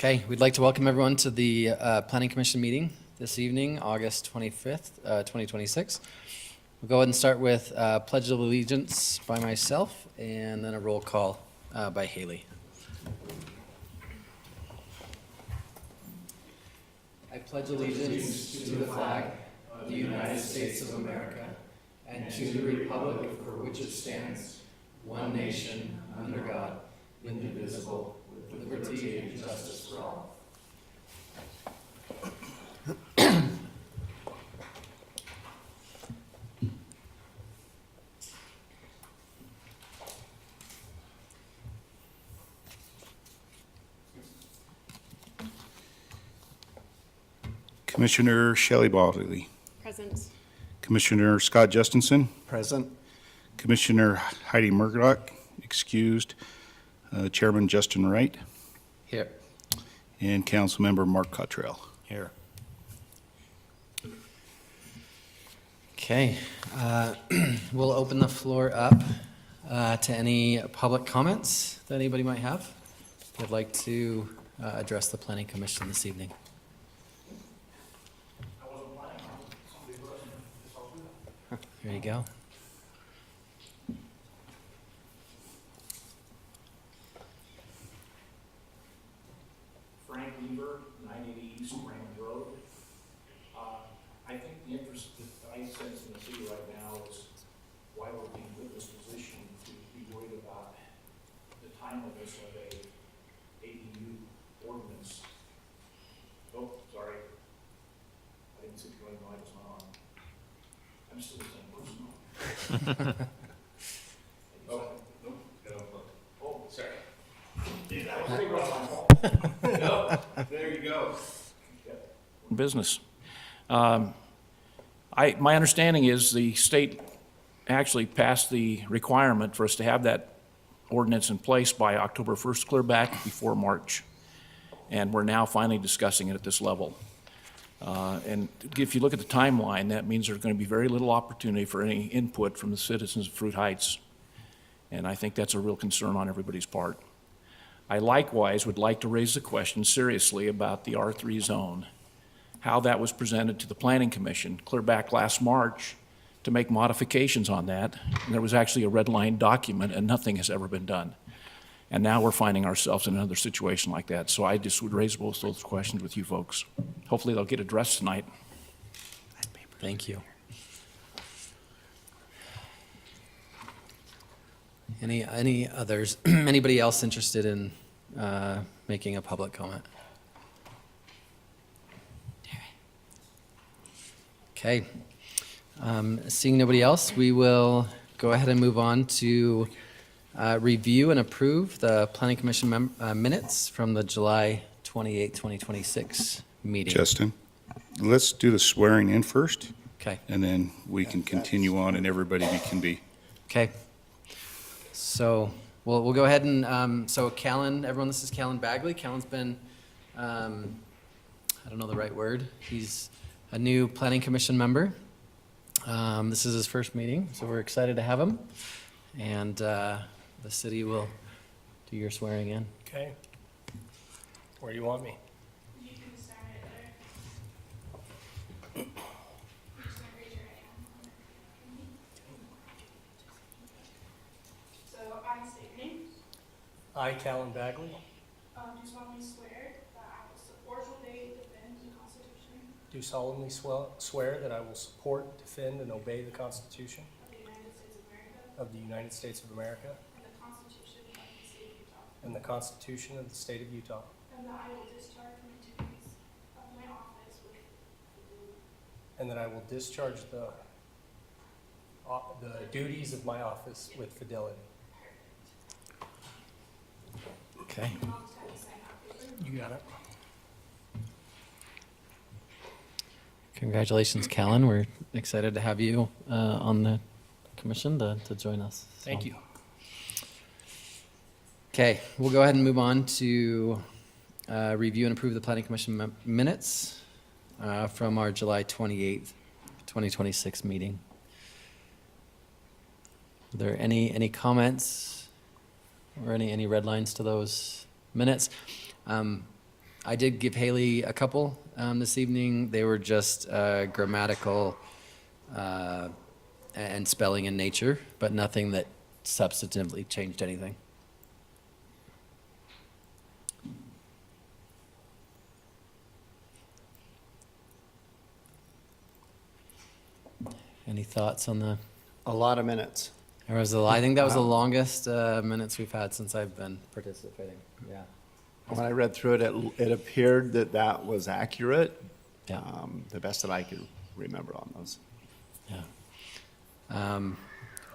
Okay, we'd like to welcome everyone to the Planning Commission meeting this evening, August 25th, 2026. We'll go ahead and start with Pledge of Allegiance by myself and then a roll call by Haley. I pledge allegiance to the flag of the United States of America and to the republic for which it stands, one nation, under God, indivisible, with liberty and justice for all. Commissioner Shelley Baldley. Present. Commissioner Scott Justinson. Present. Commissioner Heidi Murdoch, excused. Chairman Justin Wright. Here. And Councilmember Mark Cottrell. Here. Okay, we'll open the floor up to any public comments that anybody might have. If they'd like to address the Planning Commission this evening. There you go. Frank Weaver, 980 East Raymond Road. I think the interest that I sense in the city right now is why we're being put in this position to be worried about the timeliness of a ADU ordinance. Oh, sorry. I didn't see the green light was not on. I'm still the same person. Oh, sorry. That was my fault. There you go. Business. My understanding is the state actually passed the requirement for us to have that ordinance in place by October 1st, clear back before March. And we're now finally discussing it at this level. And if you look at the timeline, that means there's going to be very little opportunity for any input from the citizens of Fruit Heights. And I think that's a real concern on everybody's part. I likewise would like to raise the question seriously about the R3 zone, how that was presented to the Planning Commission clear back last March to make modifications on that. And there was actually a red line document and nothing has ever been done. And now we're finding ourselves in another situation like that. So I just would raise both those questions with you folks. Hopefully they'll get addressed tonight. Thank you. Any others? Anybody else interested in making a public comment? Okay. Seeing nobody else, we will go ahead and move on to review and approve the Planning Commission minutes from the July 28, 2026 meeting. Justin, let's do the swearing in first, Okay. and then we can continue on and everybody can be. Okay. So we'll go ahead and, so Callan, everyone, this is Callan Bagley. Callan's been, I don't know the right word. He's a new Planning Commission member. This is his first meeting, so we're excited to have him. And the city will do your swearing in. Okay. Where do you want me? You can start it there. You just gonna raise your right hand. So I state your name. I, Callan Bagley, Do solemnly swear that I will support, obey, defend the Constitution do solemnly swear that I will support, defend, and obey the Constitution of the United States of America of the United States of America and the Constitution of the State of Utah. and the Constitution of the State of Utah, And that I will discharge my duties of my office with fidelity. and that I will discharge the duties of my office with fidelity. Okay. And I'll just have you sign that paper. You got it. Congratulations, Callan. We're excited to have you on the commission to join us. Thank you. Okay, we'll go ahead and move on to review and approve the Planning Commission minutes from our July 28th, 2026 meeting. Are there any comments or any red lines to those minutes? I did give Haley a couple this evening. They were just grammatical and spelling in nature, but nothing that substantively changed anything. Any thoughts on the? A lot of minutes. I think that was the longest minutes we've had since I've been participating. Yeah. When I read through it, it appeared that that was accurate. Yeah. The best that I could remember on those. Yeah.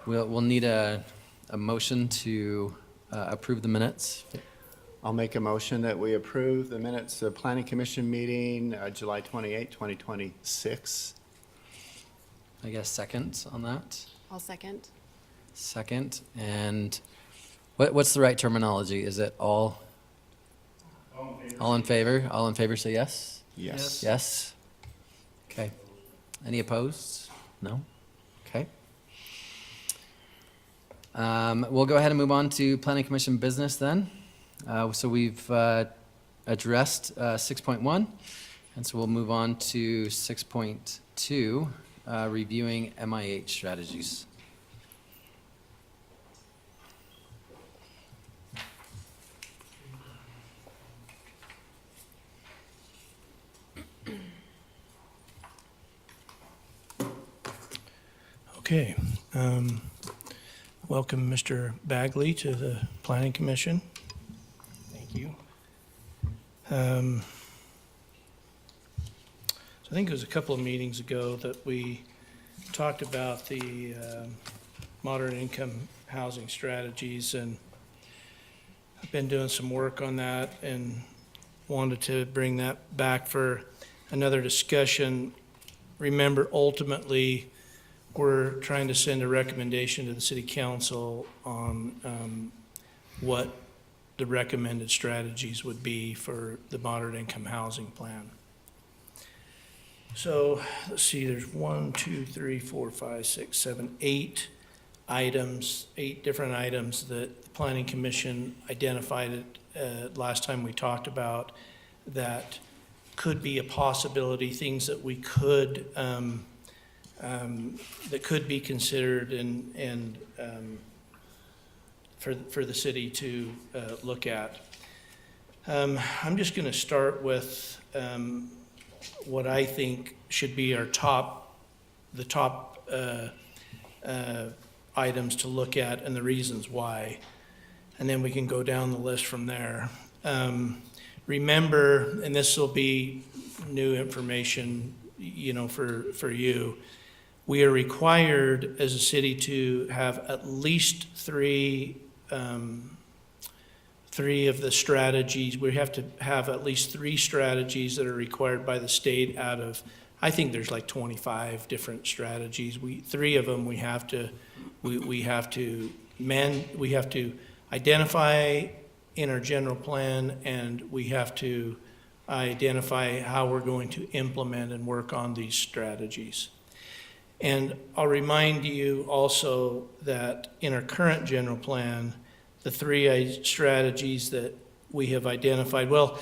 We'll need a motion to approve the minutes. I'll make a motion that we approve the minutes of Planning Commission meeting, July 28, 2026. I guess second on that. I'll second. Second. And what's the right terminology? Is it all? All in favor? All in favor say yes? Yes. Yes? Okay. Any opposed? No? Okay. We'll go ahead and move on to Planning Commission business then. So we've addressed 6.1, and so we'll move on to 6.2, reviewing MIH strategies. Okay. Welcome, Mr. Bagley, to the Planning Commission. Thank you. So I think it was a couple of meetings ago that we talked about the moderate income housing strategies, and I've been doing some work on that and wanted to bring that back for another discussion. Remember, ultimately, we're trying to send a recommendation to the city council on what the recommended strategies would be for the moderate income housing plan. So, let's see, there's 8 items, 8 different items that the Planning Commission identified last time we talked about that could be a possibility, things that we could that could be considered and for the city to look at. I'm just going to start with what I think should be the top items to look at and the reasons why, and then we can go down the list from there. Remember, and this will be new information, for you. We are required as a city to have at least three of the strategies. We have to have at least 3 strategies that are required by the state out of, I think there's like 25 different strategies. 3 of them we have to identify in our general plan, and we have to identify how we're going to implement and work on these strategies. And I'll remind you also that in our current general plan, the 3 strategies that we have identified, well,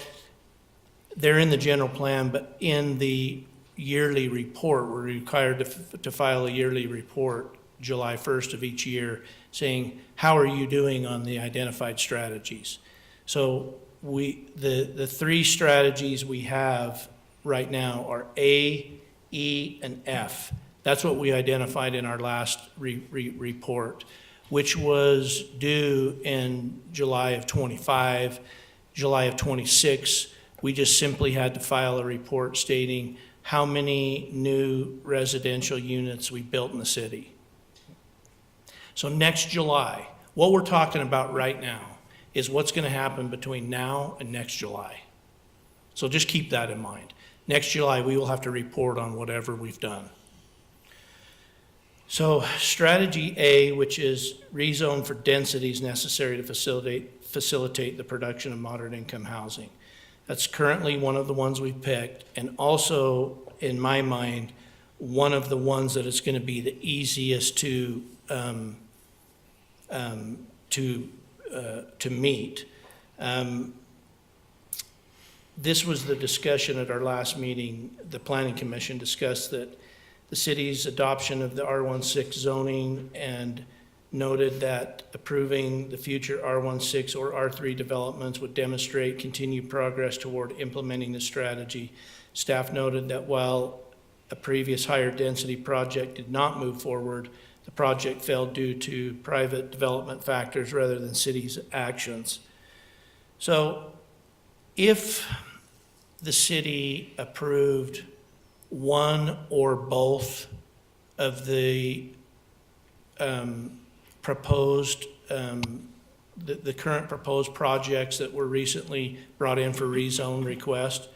they're in the general plan, but in the yearly report, we're required to file a yearly report July 1st of each year saying, how are you doing on the identified strategies? So the 3 strategies we have right now are A, E, and F. That's what we identified in our last report, which was due in July of 25, July of 26. We just simply had to file a report stating how many new residential units we built in the city. So next July, what we're talking about right now is what's going to happen between now and next July. So just keep that in mind. Next July, we will have to report on whatever we've done. So strategy A, which is rezone for densities necessary to facilitate the production of moderate income housing. That's currently one of the ones we've picked, and also, in my mind, one of the ones that is going to be the easiest to meet. this was the discussion at our last meeting. The Planning Commission discussed that the city's adoption of the R16 zoning and noted that approving the future R16 or R3 developments would demonstrate continued progress toward implementing the strategy. Staff noted that while a previous higher density project did not move forward, the project failed due to private development factors rather than city's actions. So if the city approved one or both of the proposed, the current proposed projects that were recently brought in for rezone request,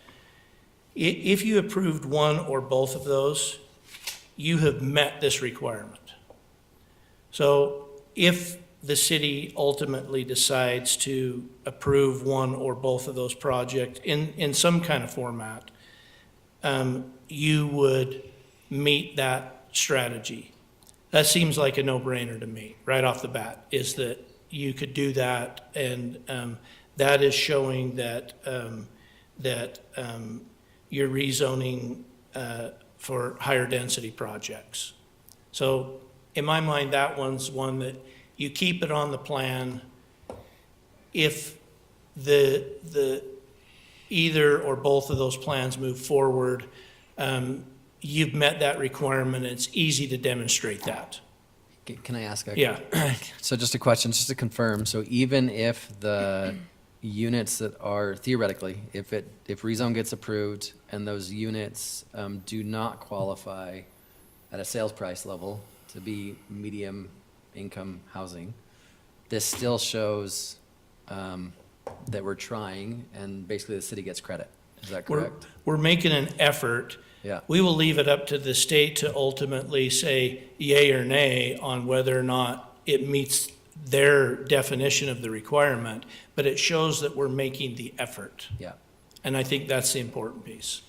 if you approved one or both of those, you have met this requirement. So if the city ultimately decides to approve one or both of those projects in some kind of format, you would meet that strategy. That seems like a no-brainer to me, right off the bat, is that you could do that, and that is showing that, you're rezoning for higher density projects. So in my mind, that one's one that you keep it on the plan. If the either or both of those plans move forward, you've met that requirement. It's easy to demonstrate that. Can I ask a? Yeah. So just a question, just to confirm, so even if the units that are theoretically, if rezone gets approved and those units do not qualify at a sales price level to be medium income housing, this still shows that we're trying, and basically the city gets credit. Is that correct? We're making an effort. Yeah. We will leave it up to the state to ultimately say yay or nay on whether or not it meets their definition of the requirement, but it shows that we're making the effort. Yeah. And I think that's the important piece.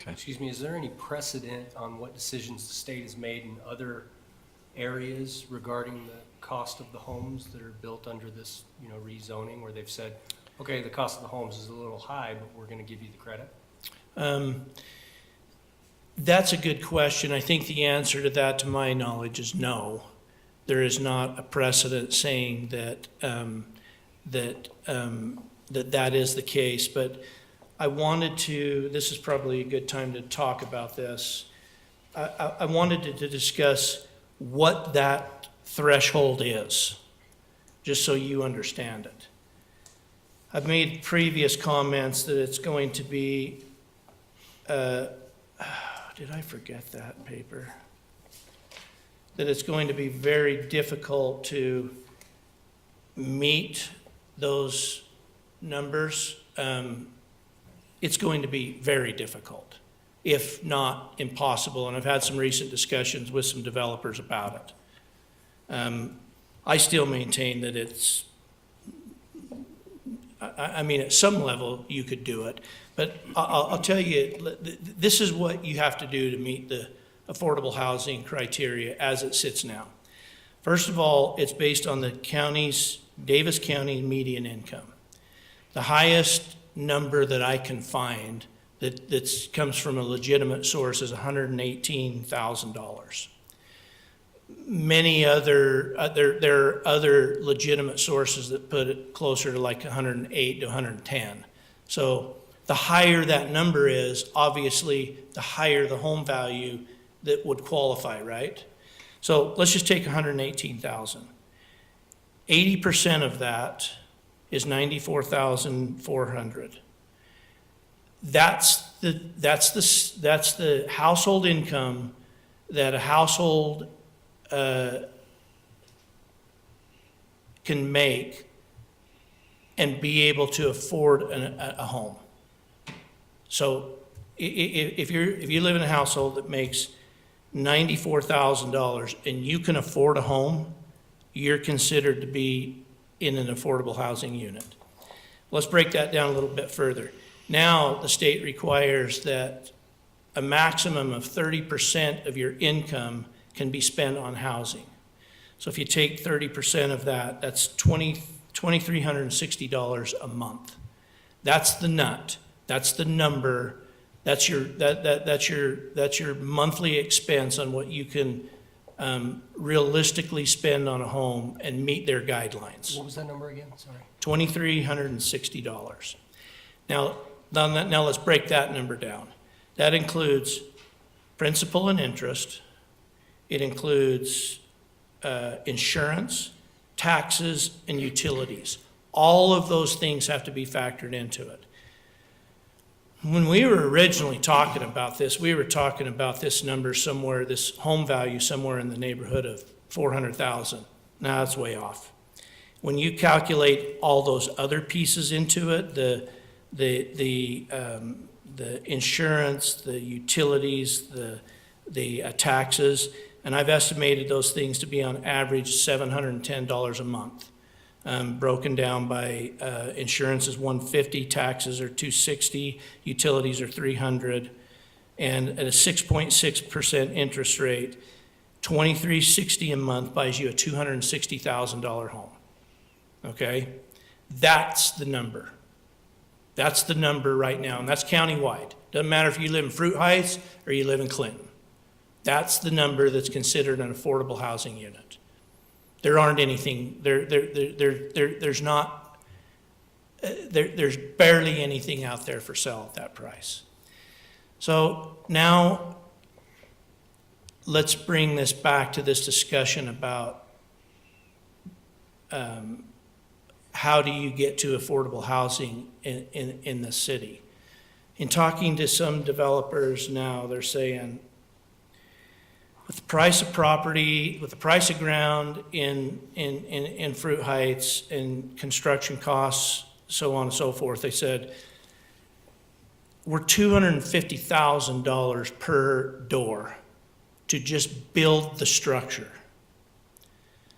Excuse me, is there any precedent on what decisions the state has made in other areas regarding the cost of the homes that are built under this, rezoning, where they've said, okay, the cost of the homes is a little high, but we're gonna give you the credit? That's a good question. I think the answer to that, to my knowledge, is no. There is not a precedent saying that that is the case. But I wanted to, this is probably a good time to talk about this. I wanted to discuss what that threshold is, just so you understand it. I've made previous comments that it's going to be, did I forget that paper? That it's going to be very difficult to meet those numbers. It's going to be very difficult, if not impossible. And I've had some recent discussions with some developers about it. I still maintain that it's, I mean, at some level, you could do it. But I'll tell you, this is what you have to do to meet the affordable housing criteria as it sits now. First of all, it's based on the county's, Davis County median income. The highest number that I can find that comes from a legitimate source is $118,000. Many other, there are other legitimate sources that put it closer to like 108 to 110. So the higher that number is, obviously, the higher the home value that would qualify, right? So let's just take 118,000. 80% of that is 94,400. That's the household income that a household can make and be able to afford a home. So if you live in a household that makes $94,000 and you can afford a home, you're considered to be in an affordable housing unit. Let's break that down a little bit further. Now, the state requires that a maximum of 30% of your income can be spent on housing. So if you take 30% of that, that's $2,360 a month. That's the nut. That's the number, that's your monthly expense on what you can realistically spend on a home and meet their guidelines. What was that number again? Sorry. $2,360. Now let's break that number down. That includes principal and interest. It includes insurance, taxes, and utilities. All of those things have to be factored into it. When we were originally talking about this, we were talking about this number somewhere, this home value somewhere in the neighborhood of 400,000. Now that's way off. When you calculate all those other pieces into it, the insurance, the utilities, the taxes, and I've estimated those things to be on average $710 a month. Broken down by insurance is $150, taxes are $260, utilities are $300, and at a 6.6% interest rate, $2,360 a month buys you a $260,000 home. Okay, that's the number. That's the number right now, and that's countywide. Doesn't matter if you live in Fruit Heights or you live in Clinton. That's the number that's considered an affordable housing unit. There aren't anything, there's not, there's barely anything out there for sale at that price. So now let's bring this back to this discussion about how do you get to affordable housing in the city. In talking to some developers now, they're saying, with the price of property, with the price of ground in Fruit Heights and construction costs, so on and so forth, they said, we're $250,000 per door to just build the structure.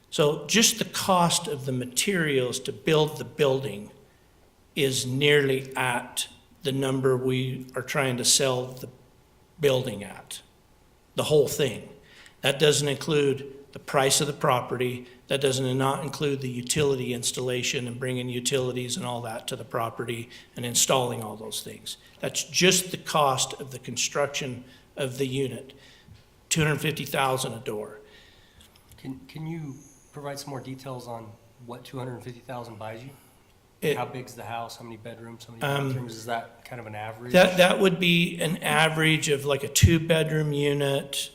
So just the cost of the materials to build the building is nearly at the number we are trying to sell the building at, the whole thing. That doesn't include the price of the property. That doesn't not include the utility installation and bringing utilities and all that to the property and installing all those things. That's just the cost of the construction of the unit, $250,000 a door. Can you provide some more details on what 250,000 buys you? It- How big's the house? How many bedrooms? How many bathrooms? Is that kind of an average? That would be an average of like a 2-bedroom unit.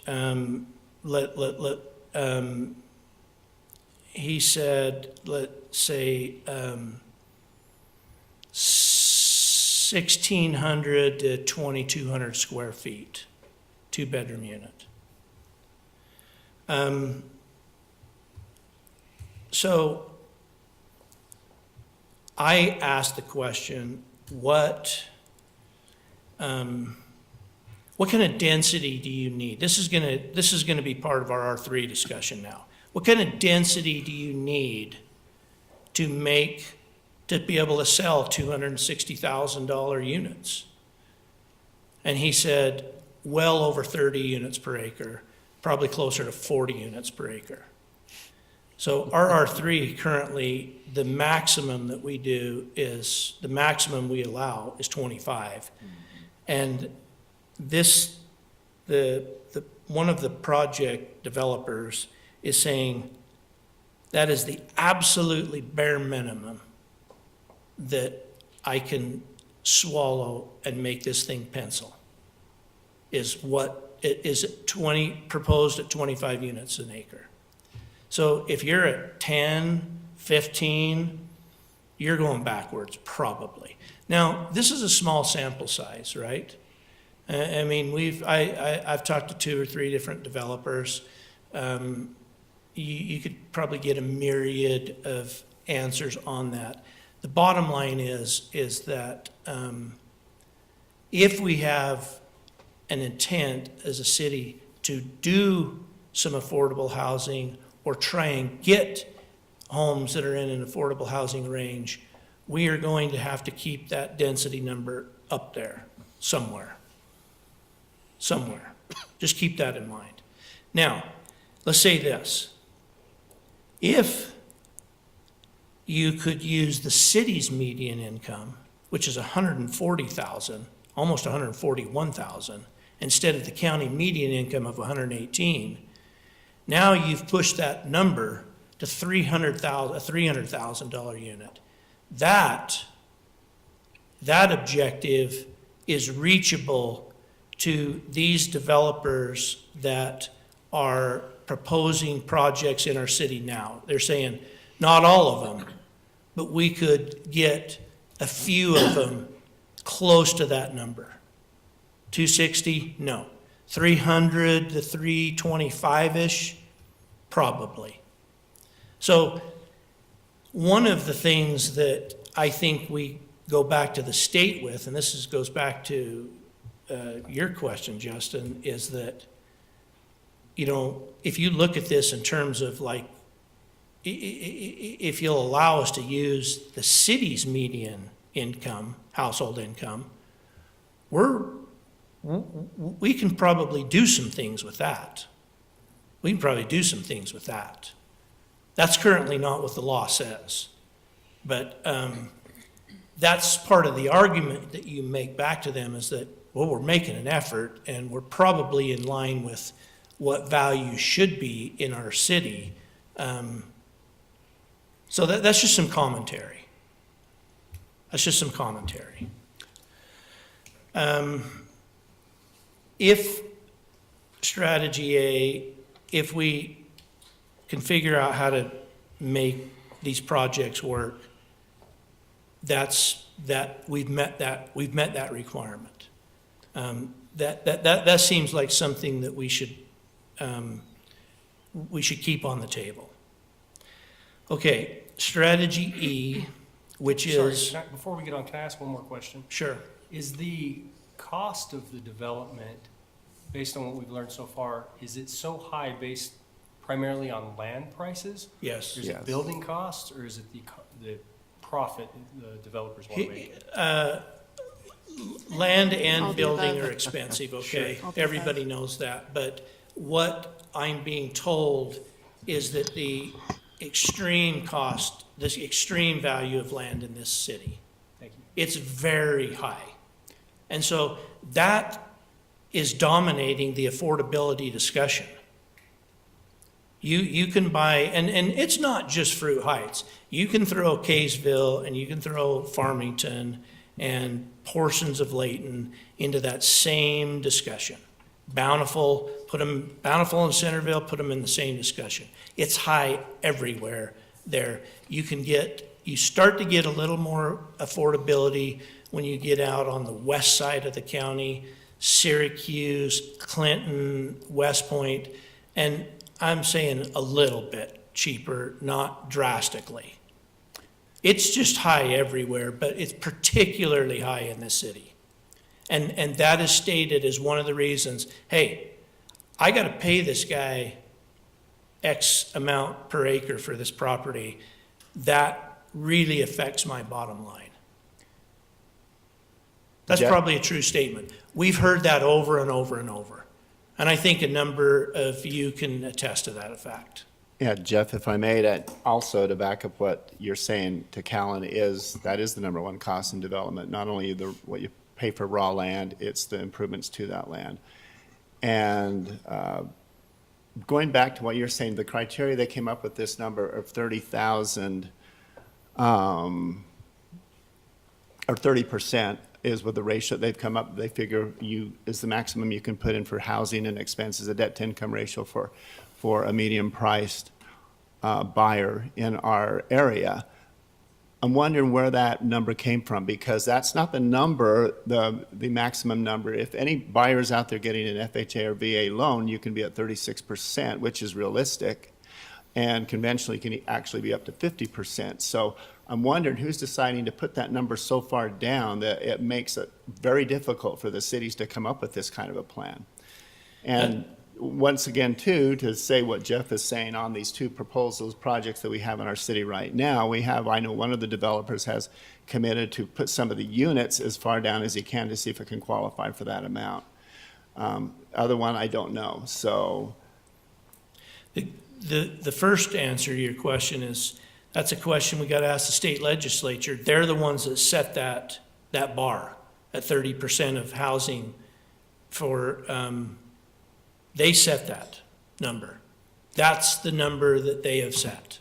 He said, let's say, 1,600 to 2,200 square feet, 2-bedroom unit. So I asked the question, what kind of density do you need? This is gonna be part of our R3 discussion now. What kind of density do you need to be able to sell $260,000 units? And he said, well over 30 units per acre, probably closer to 40 units per acre. So our R3 currently, the maximum that we do is, the maximum we allow is 25. And this, one of the project developers is saying that is the absolutely bare minimum that I can swallow and make this thing pencil, is what it is proposed at 25 units an acre. So if you're at 10, 15, you're going backwards, probably. Now, this is a small sample size, right? I mean, I've talked to 2 or 3 different developers. You could probably get a myriad of answers on that. The bottom line is that if we have an intent as a city to do some affordable housing or try and get homes that are in an affordable housing range, we are going to have to keep that density number up there somewhere. Somewhere. Just keep that in mind. Now, let's say this. If you could use the city's median income which is 140,000, almost 141,000, instead of the county median income of 118. Now you've pushed that number to $300,000, a $300,000 unit. That objective is reachable to these developers that are proposing projects in our city now. They're saying, not all of them, but we could get a few of them close to that number. 260? No. 300 to 325-ish? Probably. So one of the things that I think we go back to the state with, and goes back to your question, Justin, is that, if you look at this in terms of like, if you'll allow us to use the city's median income, household income, we can probably do some things with that. We can probably do some things with that. That's currently not what the law says. But that's part of the argument that you make back to them is that, well, we're making an effort and we're probably in line with what value should be in our city. So that's just some commentary. That's just some commentary. If strategy A, if we can figure out how to make these projects work, we've met that requirement. That seems like something that we should keep on the table. Okay, strategy E, which Sorry, is, before we get on, can I ask one more question? sure, Is the cost of the development, based on what we've learned so far, is it so high based primarily on land prices? yes. Is Yes. it building costs, or is it the profit the developers want to make? Land All and the building above. are expensive, okay? All the Everybody knows that. But what I'm being told is that the extreme cost, the extreme value of land in this city, Thank you. it's very high. And so that is dominating the affordability discussion. You can buy, and it's not just Fruit Heights. You can throw Kaysville and you can throw Farmington and portions of Layton into that same discussion. Bountiful and Centerville, put them in the same discussion. It's high everywhere there. You start to get a little more affordability when you get out on the west side of the county, Syracuse, Clinton, West Point, and I'm saying a little bit cheaper, not drastically. It's just high everywhere, but it's particularly high in this city. And that is stated as one of the reasons, hey, I got to pay this guy X amount per acre for this property. That really affects my bottom line. That's Jeff? probably a true statement. We've heard that over and over and over. And I think a number of you can attest to that fact. Yeah, Jeff, if I may, that also to back up what you're saying to Callan that is the number one cost in development. Not only what you pay for raw land, it's the improvements to that land. And going back to what you're saying, the criteria they came up with this number of 30,000 or 30% is with the ratio they've come up. They figure is the maximum you can put in for housing and expenses, a debt-to-income ratio for a medium-priced buyer in our area. I'm wondering where that number came from, because that's not the number, the maximum number. If any buyers out there getting an FHA or VA loan, you can be at 36%, which is realistic, and conventionally can actually be up to 50%. So I'm wondering who's deciding to put that number so far down that it makes it very difficult for the cities to come up with this kind of a plan. And once again, too, to say what Jeff is saying on these two projects that we have in our city right now, I know one of the developers has committed to put some of the units as far down as he can to see if it can qualify for that amount. Other one, I don't know, so. The first answer to your question is, that's a question we got to ask the state legislature. They're the ones that set that that bar at 30% of housing for, they set that number. That's the number that they have set.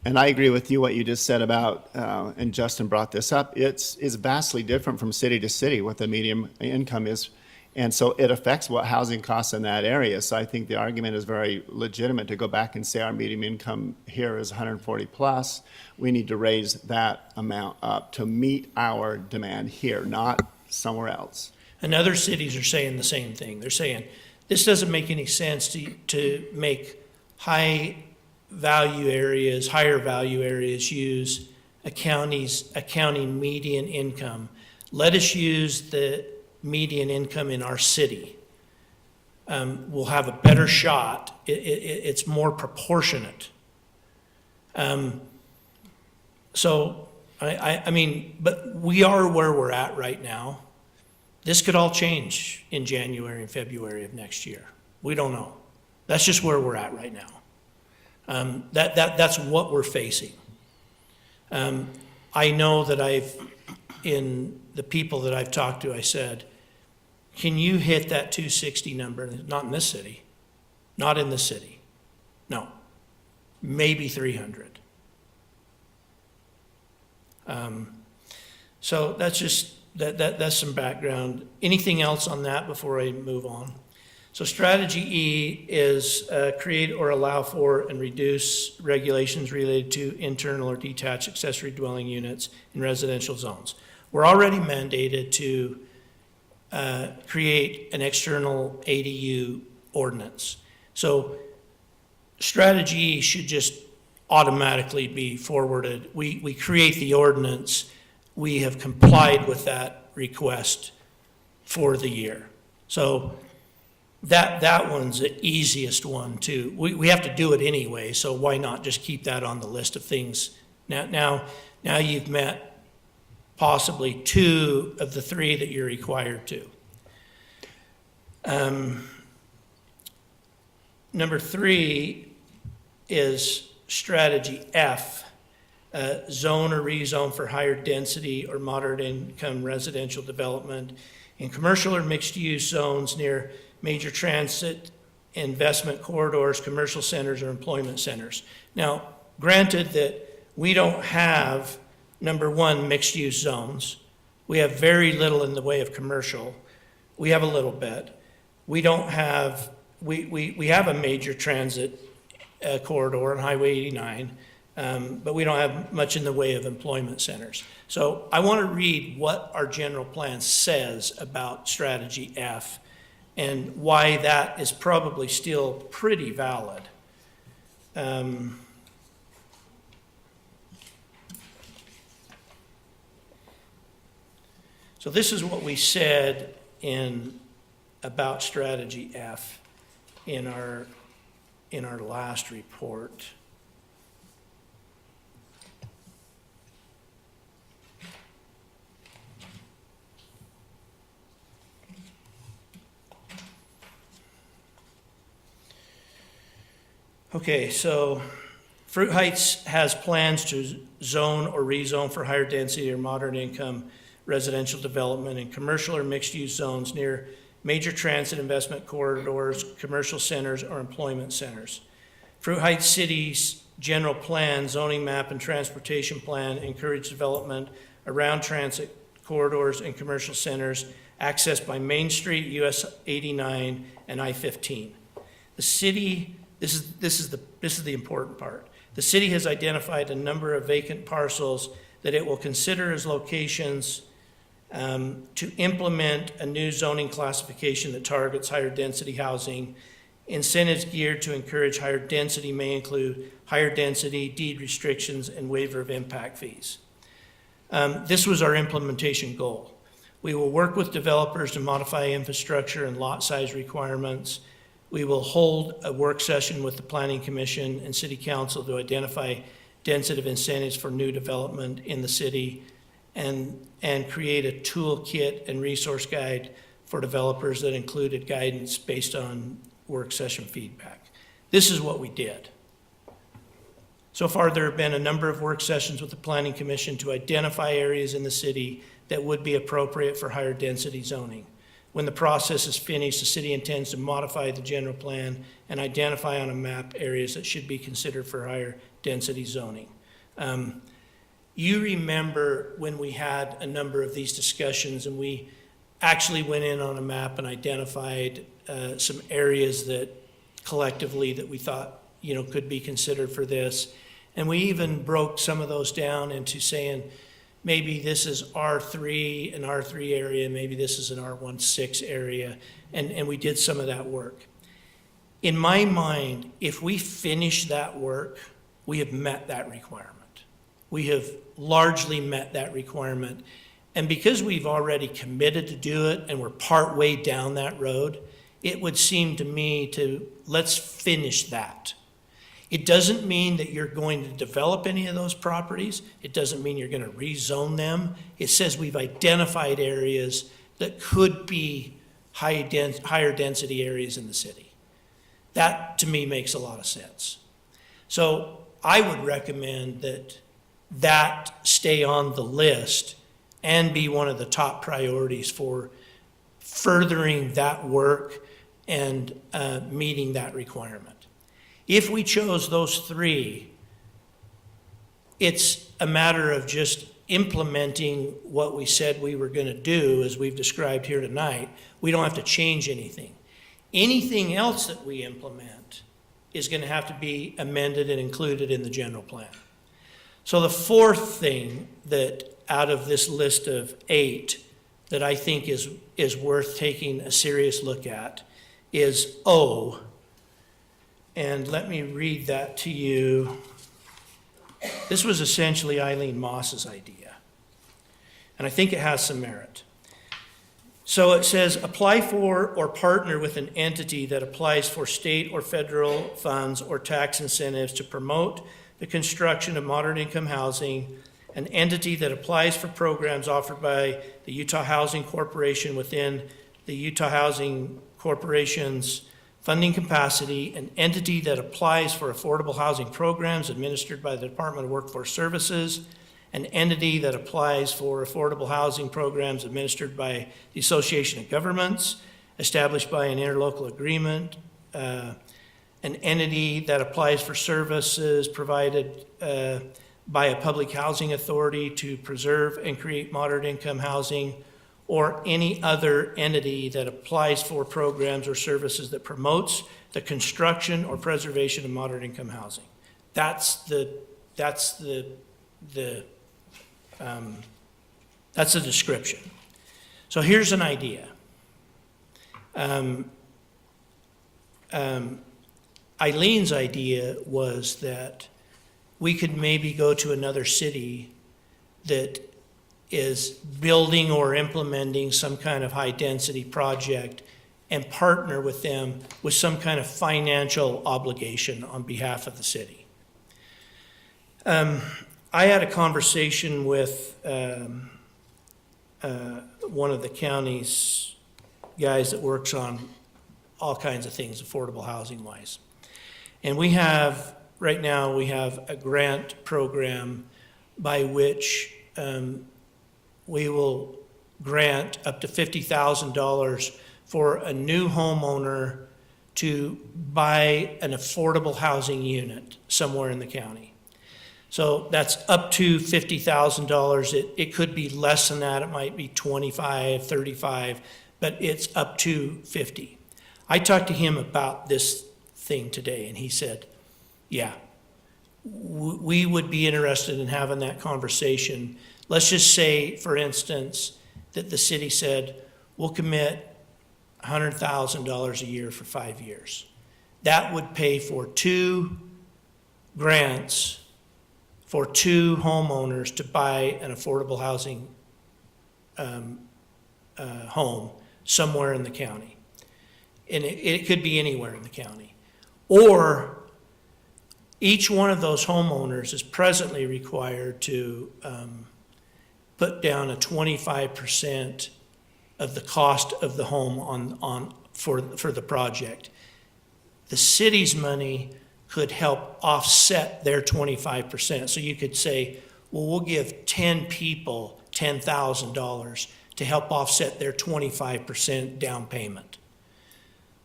And I agree with you, what you just said about, and Justin brought this up, it's vastly different from city to city what the median income is. And so it affects what housing costs in that area. So I think the argument is very legitimate to go back and say our median income here is 140 plus. We need to raise that amount up to meet our demand here, not somewhere else. And other cities are saying the same thing. They're saying, this doesn't make any sense to make higher value areas use a county median income. Let us use the median income in our city. We'll have a better shot. It's more proportionate. So, I mean, but we are where we're at right now. This could all change in January and February of next year. We don't know. That's just where we're at right now. That's what we're facing. I know that in the people that I've talked to, I said, can you hit that 260 number? Not in this city. Not in this city. No. Maybe 300. So that's just, that's some background. Anything else on that before I move on? So strategy E is create or allow for and reduce regulations related to internal or detached accessory dwelling units in residential zones. We're already mandated to create an external ADU ordinance. So strategy E should just automatically be forwarded. We create the ordinance. We have complied with that request for the year. So that one's the easiest one too. We have to do it anyway, so why not just keep that on the list of things? Now you've met possibly 2 of the 3 that you're required to. Number 3 is strategy F, zone or rezone for higher density or moderate income residential development in commercial or mixed use zones near major transit investment corridors, commercial centers, or employment centers. Now, granted that we don't have, number 1, mixed use zones. We have very little in the way of commercial. We have a little bit. We don't have, we have a major transit corridor on Highway 89, but we don't have much in the way of employment centers. So I want to read what our general plan says about strategy F and why that is probably still pretty valid. So this is what we said about strategy F in our last report. Okay, so Fruit Heights has plans to zone or rezone for higher density or moderate income residential development in commercial or mixed-use zones near major transit investment corridors, commercial centers, or employment centers. Fruit Heights City's general plan, zoning map, and transportation plan encourage development around transit corridors and commercial centers accessed by Main Street, US 89, and I-15. The city, this is the important part. The city has identified a number of vacant parcels that it will consider as locations to implement a new zoning classification that targets higher density housing. Incentives geared to encourage higher density may include higher density, deed restrictions, and waiver of impact fees. This was our implementation goal. We will work with developers to modify infrastructure and lot size requirements. We will hold a work session with the Planning Commission and City Council to identify density incentives for new development in the city and create a toolkit and resource guide for developers that included guidance based on work session feedback. This is what we did. So far, there have been a number of work sessions with the Planning Commission to identify areas in the city that would be appropriate for higher density zoning. When the process is finished, the city intends to modify the general plan and identify on a map areas that should be considered for higher density zoning. You remember when we had a number of these discussions and we actually went in on a map and identified some areas that collectively that we thought, could be considered for this. And we even broke some of those down into saying, maybe this is R3, an R3 area, maybe this is an R16 area, and we did some of that work. In my mind, if we finish that work, we have met that requirement. We have largely met that requirement. And because we've already committed to do it and we're partway down that road, it would seem to me let's finish that. It doesn't mean that you're going to develop any of those properties. It doesn't mean you're going to rezone them. It says we've identified areas that could be higher density areas in the city. That, to me, makes a lot of sense. So I would recommend that stay on the list and be one of the top priorities for furthering that work and meeting that requirement. If we chose those three, it's a matter of just implementing what we said we were going to do, as we've described here tonight. We don't have to change anything. Anything else that we implement is going to have to be amended and included in the general plan. So the fourth thing that out of this list of 8 that I think is worth taking a serious look at is O. And let me read that to you. This was essentially Eileen Moss's idea, and I think it has some merit. So it says, apply for or partner with an entity that applies for state or federal funds or tax incentives to promote the construction of moderate income housing, an entity that applies for programs offered by the Utah Housing Corporation within the Utah Housing Corporation's funding capacity, an entity that applies for affordable housing programs administered by the Department of Workforce Services, an entity that applies for affordable housing programs administered by the Association of Governments, established by an interlocal agreement, an entity that applies for services provided by a public housing authority to preserve and create moderate income housing, or any other entity that applies for programs or services that promotes the construction or preservation of moderate income housing. That's the description. So here's an idea. Eileen's idea was that we could maybe go to another city that is building or implementing some kind of high-density project and partner with them with some kind of financial obligation on behalf of the city. I had a conversation with one of the county's guys that works on all kinds of things affordable housing-wise. And right now, we have a grant program by which we will grant up to $50,000 for a new homeowner to buy an affordable housing unit somewhere in the county. So that's up to $50,000. It could be less than that. It might be 25, 35, but it's up to 50. I talked to him about this thing today, and he said, yeah, we would be interested in having that conversation. Let's just say, for instance, that the city said, we'll commit $100,000 a year for 5 years. That would pay for 2 grants for 2 homeowners to buy an affordable housing home somewhere in the county. And it could be anywhere in the county. Or each one of those homeowners is presently required to put down a 25% of the cost of the home for the project. The city's money could help offset their 25%. So you could say, well, we'll give 10 people $10,000 to help offset their 25% down payment.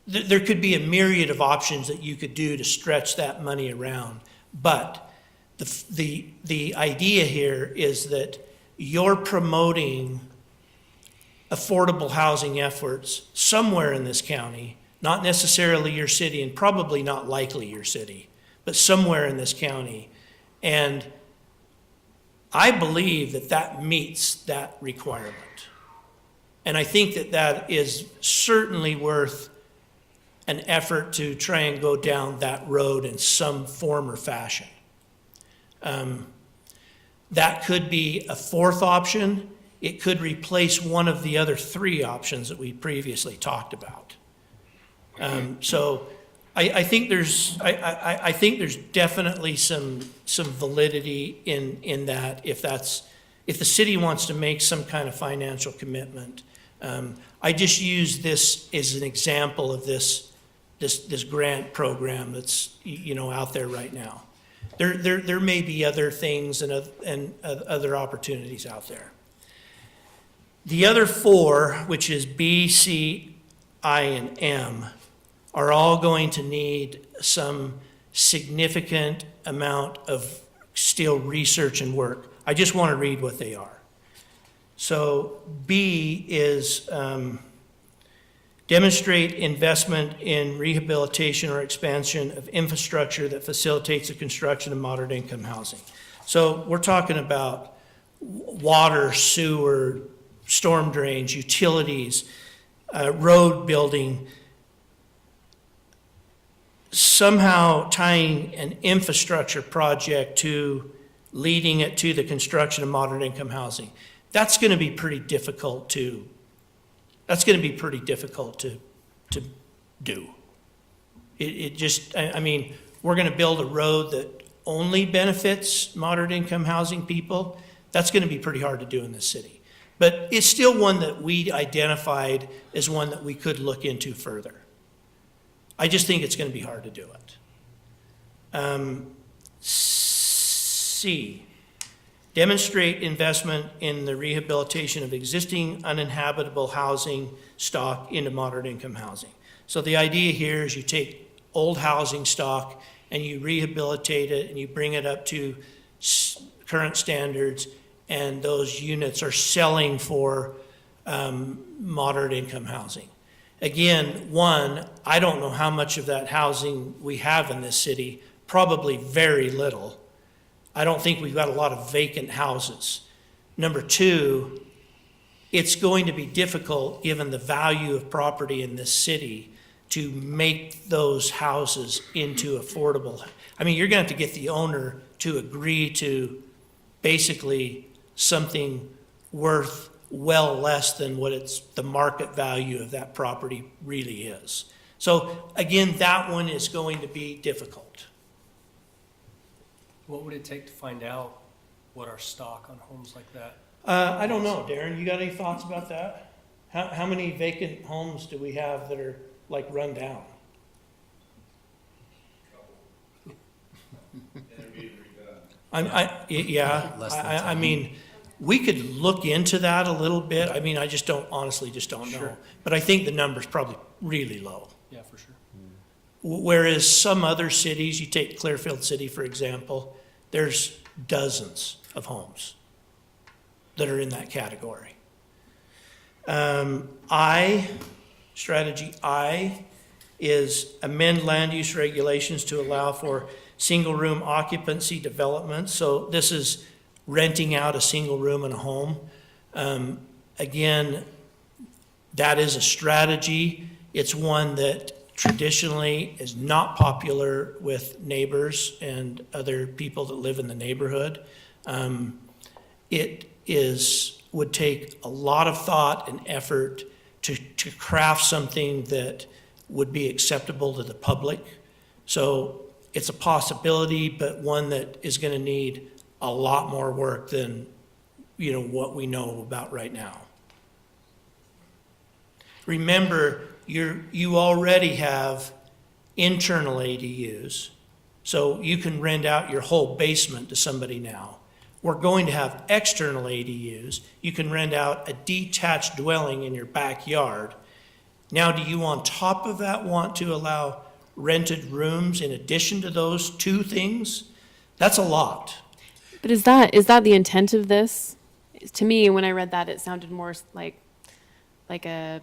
There could be a myriad of options that you could do to stretch that money around, but the idea here is that you're promoting affordable housing efforts somewhere in this county, not necessarily your city and probably not likely your city, but somewhere in this county. And I believe that that meets that requirement. And I think that that is certainly worth an effort to try and go down that road in some form or fashion. That could be a fourth option. It could replace one of the other three options that we previously talked about. So I think there's definitely some validity in that if the city wants to make some kind of financial commitment. I just use this as an example of this grant program that's, out there right now. There may be other things and other opportunities out there. The other four, which is B, C, I, and M, are all going to need some significant amount of still research and work. I just want to read what they are. So B is demonstrate investment in rehabilitation or expansion of infrastructure that facilitates the construction of moderate income housing. So we're talking about water, sewer, storm drains, utilities, road building, somehow tying an infrastructure project to leading it to the construction of moderate income housing. That's going to be pretty difficult to do. It just, I mean, we're going to build a road that only benefits moderate income housing people. That's going to be pretty hard to do in this city. But it's still one that we identified as one that we could look into further. I just think it's going to be hard to do it. C, demonstrate investment in the rehabilitation of existing uninhabitable housing stock into moderate income housing. So the idea here is you take old housing stock and you rehabilitate it and you bring it up to current standards, and those units are selling for moderate income housing. Again, one, I don't know how much of that housing we have in this city, probably very little. I don't think we've got a lot of vacant houses. Number two, it's going to be difficult, given the value of property in this city, to make those houses into affordable. I mean, you're going to have to get the owner to agree to basically something worth well less than what the market value of that property really is. So again, that one is going to be difficult. What would it take to find out what our stock on homes like that? I don't know, Darren, you got any thoughts about that? How many vacant homes do we have that are like run down? Less than I mean, we could look into that a little bit. I mean, I just don't know. Sure. But I think the number's probably really low. Yeah, for sure. Whereas some other cities, you take Clearfield City, for example, there's dozens of homes that are in that category. Strategy I is amend land use regulations to allow for single-room occupancy development. So this is renting out a single room in a home. Again, that is a strategy. It's one that traditionally is not popular with neighbors and other people that live in the neighborhood. Would take a lot of thought and effort to craft something that would be acceptable to the public. So it's a possibility, but one that is going to need a lot more work than, what we know about right now. Remember, you already have internal ADUs, so you can rent out your whole basement to somebody now. we're going to have external ADUs. You can rent out a detached dwelling in your backyard. Now, do you on top of that want to allow rented rooms in addition to those two things? That's a lot. But is that the intent of this? To me, when I read that, it sounded more like a,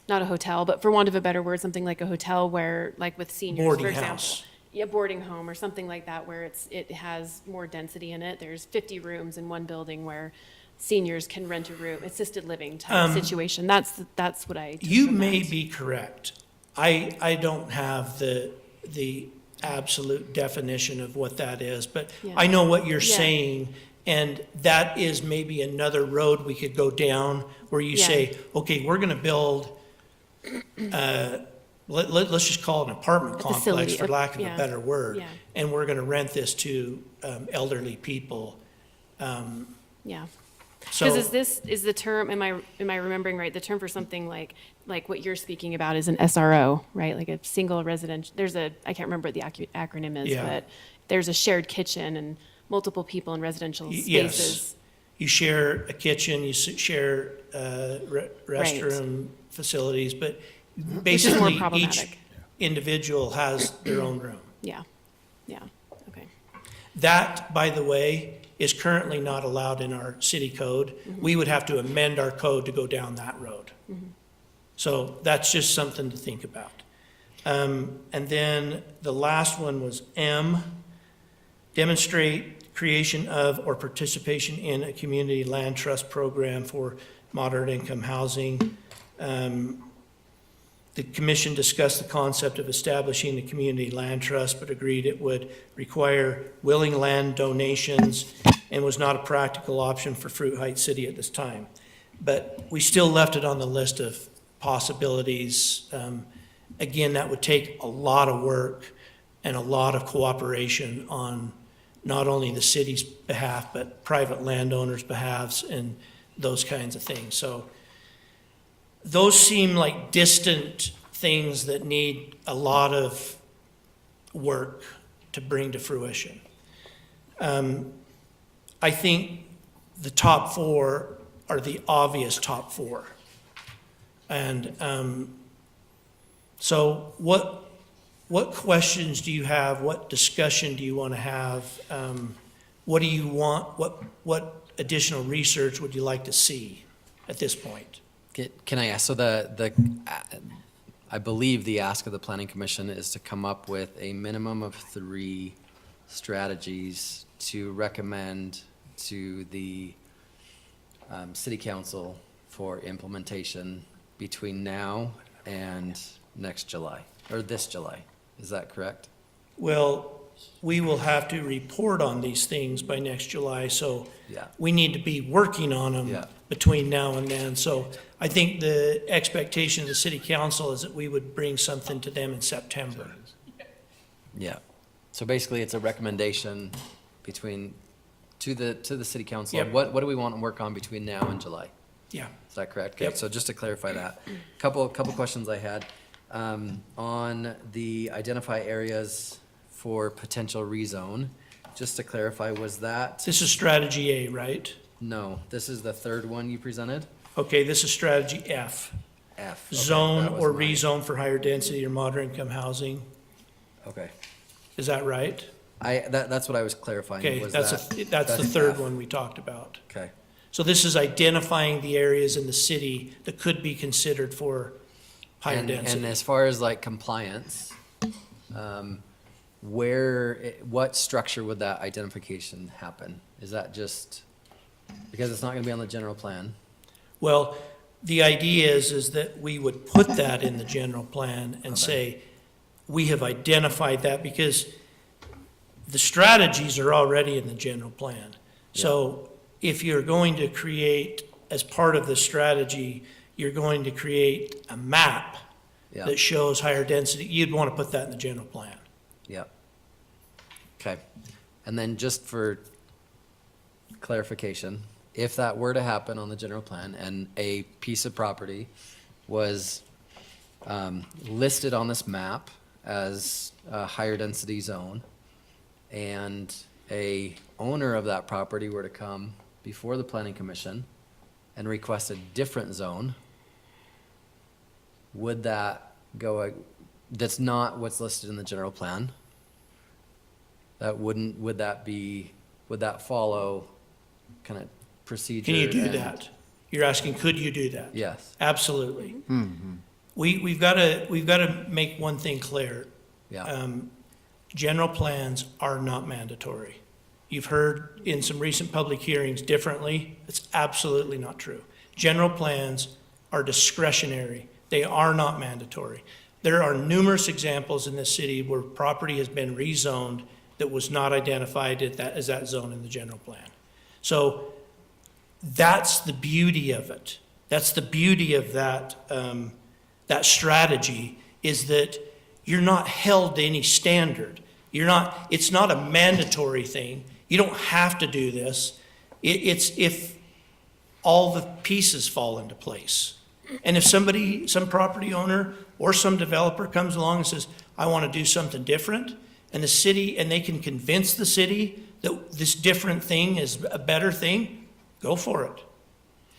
not a hotel, but for want of a better word, something like a hotel where, like with seniors, for Boarding example. house. Yeah, boarding home or something like that, where it has more density in it. There's 50 rooms in one building where seniors can rent a room, assisted living type situation. That's what I took You from may that. be correct. I don't have the absolute definition of what that is, but Yeah. I know what you're Yeah. saying. And that is maybe another road we could go down where you Yeah. say, okay, we're gonna build, let's just call it an apartment complex, facility, for lack of a yeah. better word. Yeah. And we're gonna rent this to elderly people. Yeah. So. Because is the term, am I remembering right, the term for something like what you're speaking about is an SRO, right? Like a single residential, I can't remember what the acronym is, Yeah. but there's a shared kitchen and multiple people in residential Yes. spaces. You share a kitchen, you share restroom facilities, but is more basically each problematic. individual has their own room. Yeah, yeah, okay. That, by the way, is currently not allowed in our city code. We would have to amend our code to go down that road. So that's just something to think about. And then the last one was M, demonstrate creation of or participation in a community land trust program for moderate income housing. The commission discussed the concept of establishing a community land trust, but agreed it would require willing land donations and was not a practical option for Fruit Heights City at this time. But we still left it on the list of possibilities. Again, that would take a lot of work and a lot of cooperation on not only the city's behalf, but private landowners' behalves and those kinds of things. So those seem like distant things that need a lot of work to bring to fruition. I think the top four are the obvious top four. And so what questions do you have? What discussion do you want to have? What do you want? What additional research would you like to see at this point? Can I ask, so I believe the ask of the planning commission is to come up with a minimum of 3 strategies to recommend to the city council for implementation between now and next July, or this July. Is that correct? Well, we will have to report on these things by next July, so Yeah. we need to be working on them Yeah. between now and then. So I think the expectation of the city council is that we would bring something to them in September. Yeah. So basically, it's a recommendation to the city council. Yep. What do we want to work on between now and July? Yeah. Is that correct? Okay, Yep. so just to clarify that, couple questions I had. On the identify areas for potential rezone, just to clarify, was that, This is strategy A, right? no, this is the third one you presented? Okay, this is strategy F. F. Okay, Zone that was or mine. rezone for higher density or moderate income housing. Okay. Is that right? That's what I was clarifying. Okay, was that's that- the third F. one we talked about. Okay. So this is identifying the areas in the city that could be considered for higher And density. as far as like compliance, what structure would that identification happen? Is that just, because it's not gonna be on the general plan? Well, the idea is that we would put that in the general plan and say, we have identified that because the strategies are already in the general plan. So if you're going to create, as part of the strategy, you're going to create a map Yeah, that shows higher density, you'd want to put that in the general plan. yeah. Okay. And then just for clarification, if that were to happen on the general plan and a piece of property was listed on this map as a higher density zone, and a owner of that property were to come before the planning commission and request a different zone, would that go, that's not what's listed in the general plan? That wouldn't, would that follow kind of procedure? Can you do and- that? You're asking, could you do that? Yes, Absolutely. We've got to make one thing clear. yeah, General plans are not mandatory. You've heard in some recent public hearings differently. It's absolutely not true. General plans are discretionary. They are not mandatory. There are numerous examples in this city where property has been rezoned that was not identified as that zone in the general plan. So that's the beauty of it. That's the beauty of that, that strategy, is that you're not held to any standard. It's not a mandatory thing. You don't have to do this. It's if all the pieces fall into place. And if some property owner or some developer comes along and says, I want to do something different, and they can convince the city that this different thing is a better thing, go for it.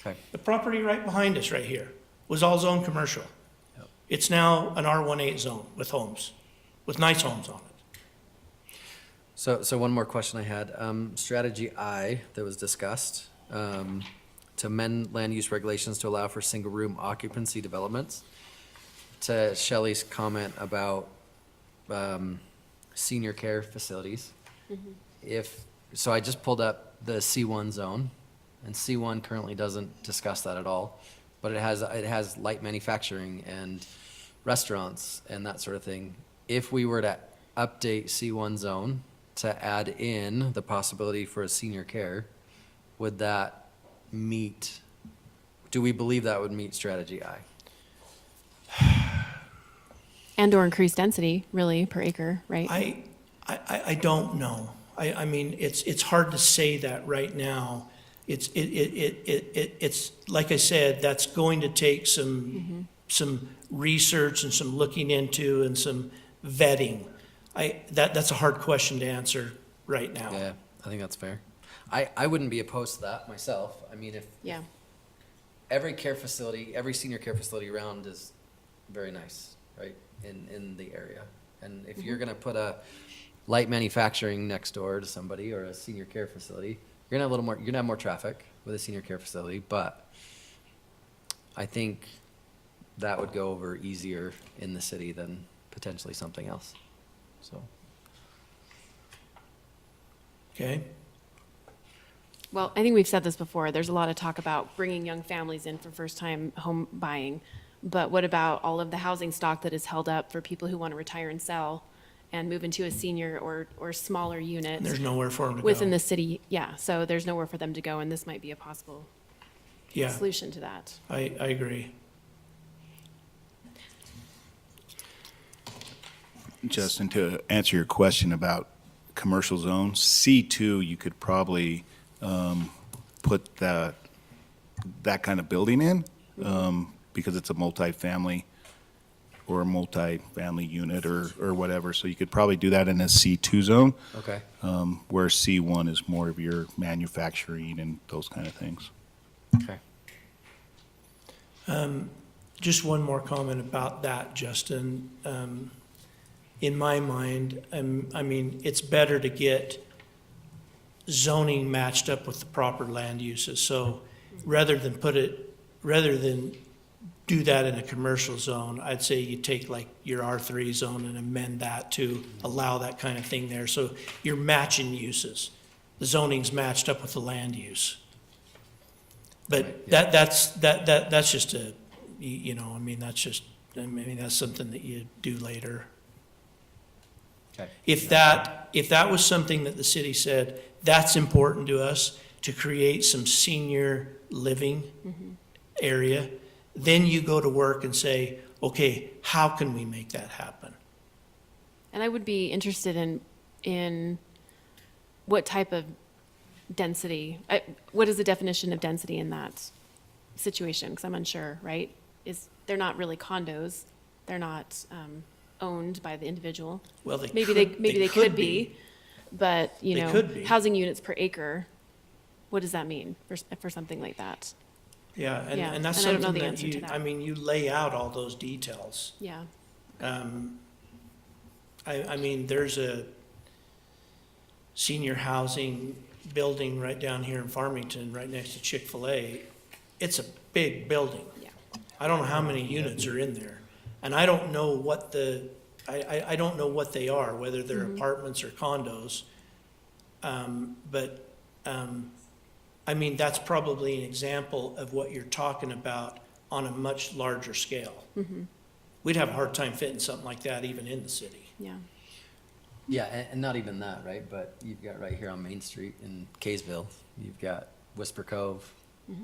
okay, The property right behind us right here was all zone commercial. Yep. It's now an R18 zone with homes, with nice homes on it. so one more question I had, strategy I that was discussed, to amend land use regulations to allow for single-room occupancy developments. To Shelley's comment about senior care facilities. So I just pulled up the C1 zone, and C1 currently doesn't discuss that at all, but it has light manufacturing and restaurants and that sort of thing. If we were to update C1 zone to add in the possibility for a senior care, would that do we believe that would meet strategy I? And/or increase density, really, per acre, right? I don't know. I mean, it's hard to say that right now. It's like I said, that's going to take some research and some looking into and some vetting. That's a hard question to answer right now. Yeah, I think that's fair. I wouldn't be opposed to that myself. I mean, if Yeah. every care facility, every senior care facility around is very nice, right, in the area. And if you're gonna put a light manufacturing next door to somebody or a senior care facility, you're gonna have more traffic with a senior care facility, but I think that would go over easier in the city than potentially something else, so. Okay? Well, I think we've said this before. There's a lot of talk about bringing young families in for first-time home buying. But what about all of the housing stock that is held up for people who want to retire and sell and move into a senior or smaller unit And there's nowhere for them to go. within the city? Yeah, so there's nowhere for them to go, and this might be a possible Yeah, solution to that. I agree. Justin, to answer your question about commercial zones, C2, you could probably put that kind of building in, because it's a multifamily or a multifamily unit or whatever. So you could probably do that in a C2 zone, Okay. where C1 is more of your manufacturing and those kind of things. Okay. Just one more comment about that, Justin. In my mind, I mean, it's better to get zoning matched up with the proper land uses. So rather than do that in a commercial zone, I'd say you take like your R3 zone and amend that to allow that kind of thing there. So you're matching uses. The zoning's matched up with the land use. But that's just a, you know, I mean, that's something that you do later. Okay. If that was something that the city said, that's important to us to create some senior living area, then you go to work and say, okay, how can we make that happen? And I would be interested in what type of density, what is the definition of density in that situation? Because I'm unsure, right? They're not really condos, they're not owned by the individual. Well, they Maybe they could be. but, you They know, could be. housing units per acre, what does that mean for something like that? Yeah, Yeah, and that's and I don't know something the that answer to you, that. I mean, you lay out all those details. Yeah, I mean, there's a senior housing building right down here in Farmington, right next to Chick-fil-A. It's a big building. yeah. I don't know how many units are in there. And I don't know what I don't know what they are, whether they're apartments or condos. I mean, that's probably an example of what you're talking about on a much larger scale. We'd have a hard time fitting something like that even in the city. Yeah. Yeah, and not even that, right? But you've got right here on Main Street in Kaysville, you've got Whisper Cove,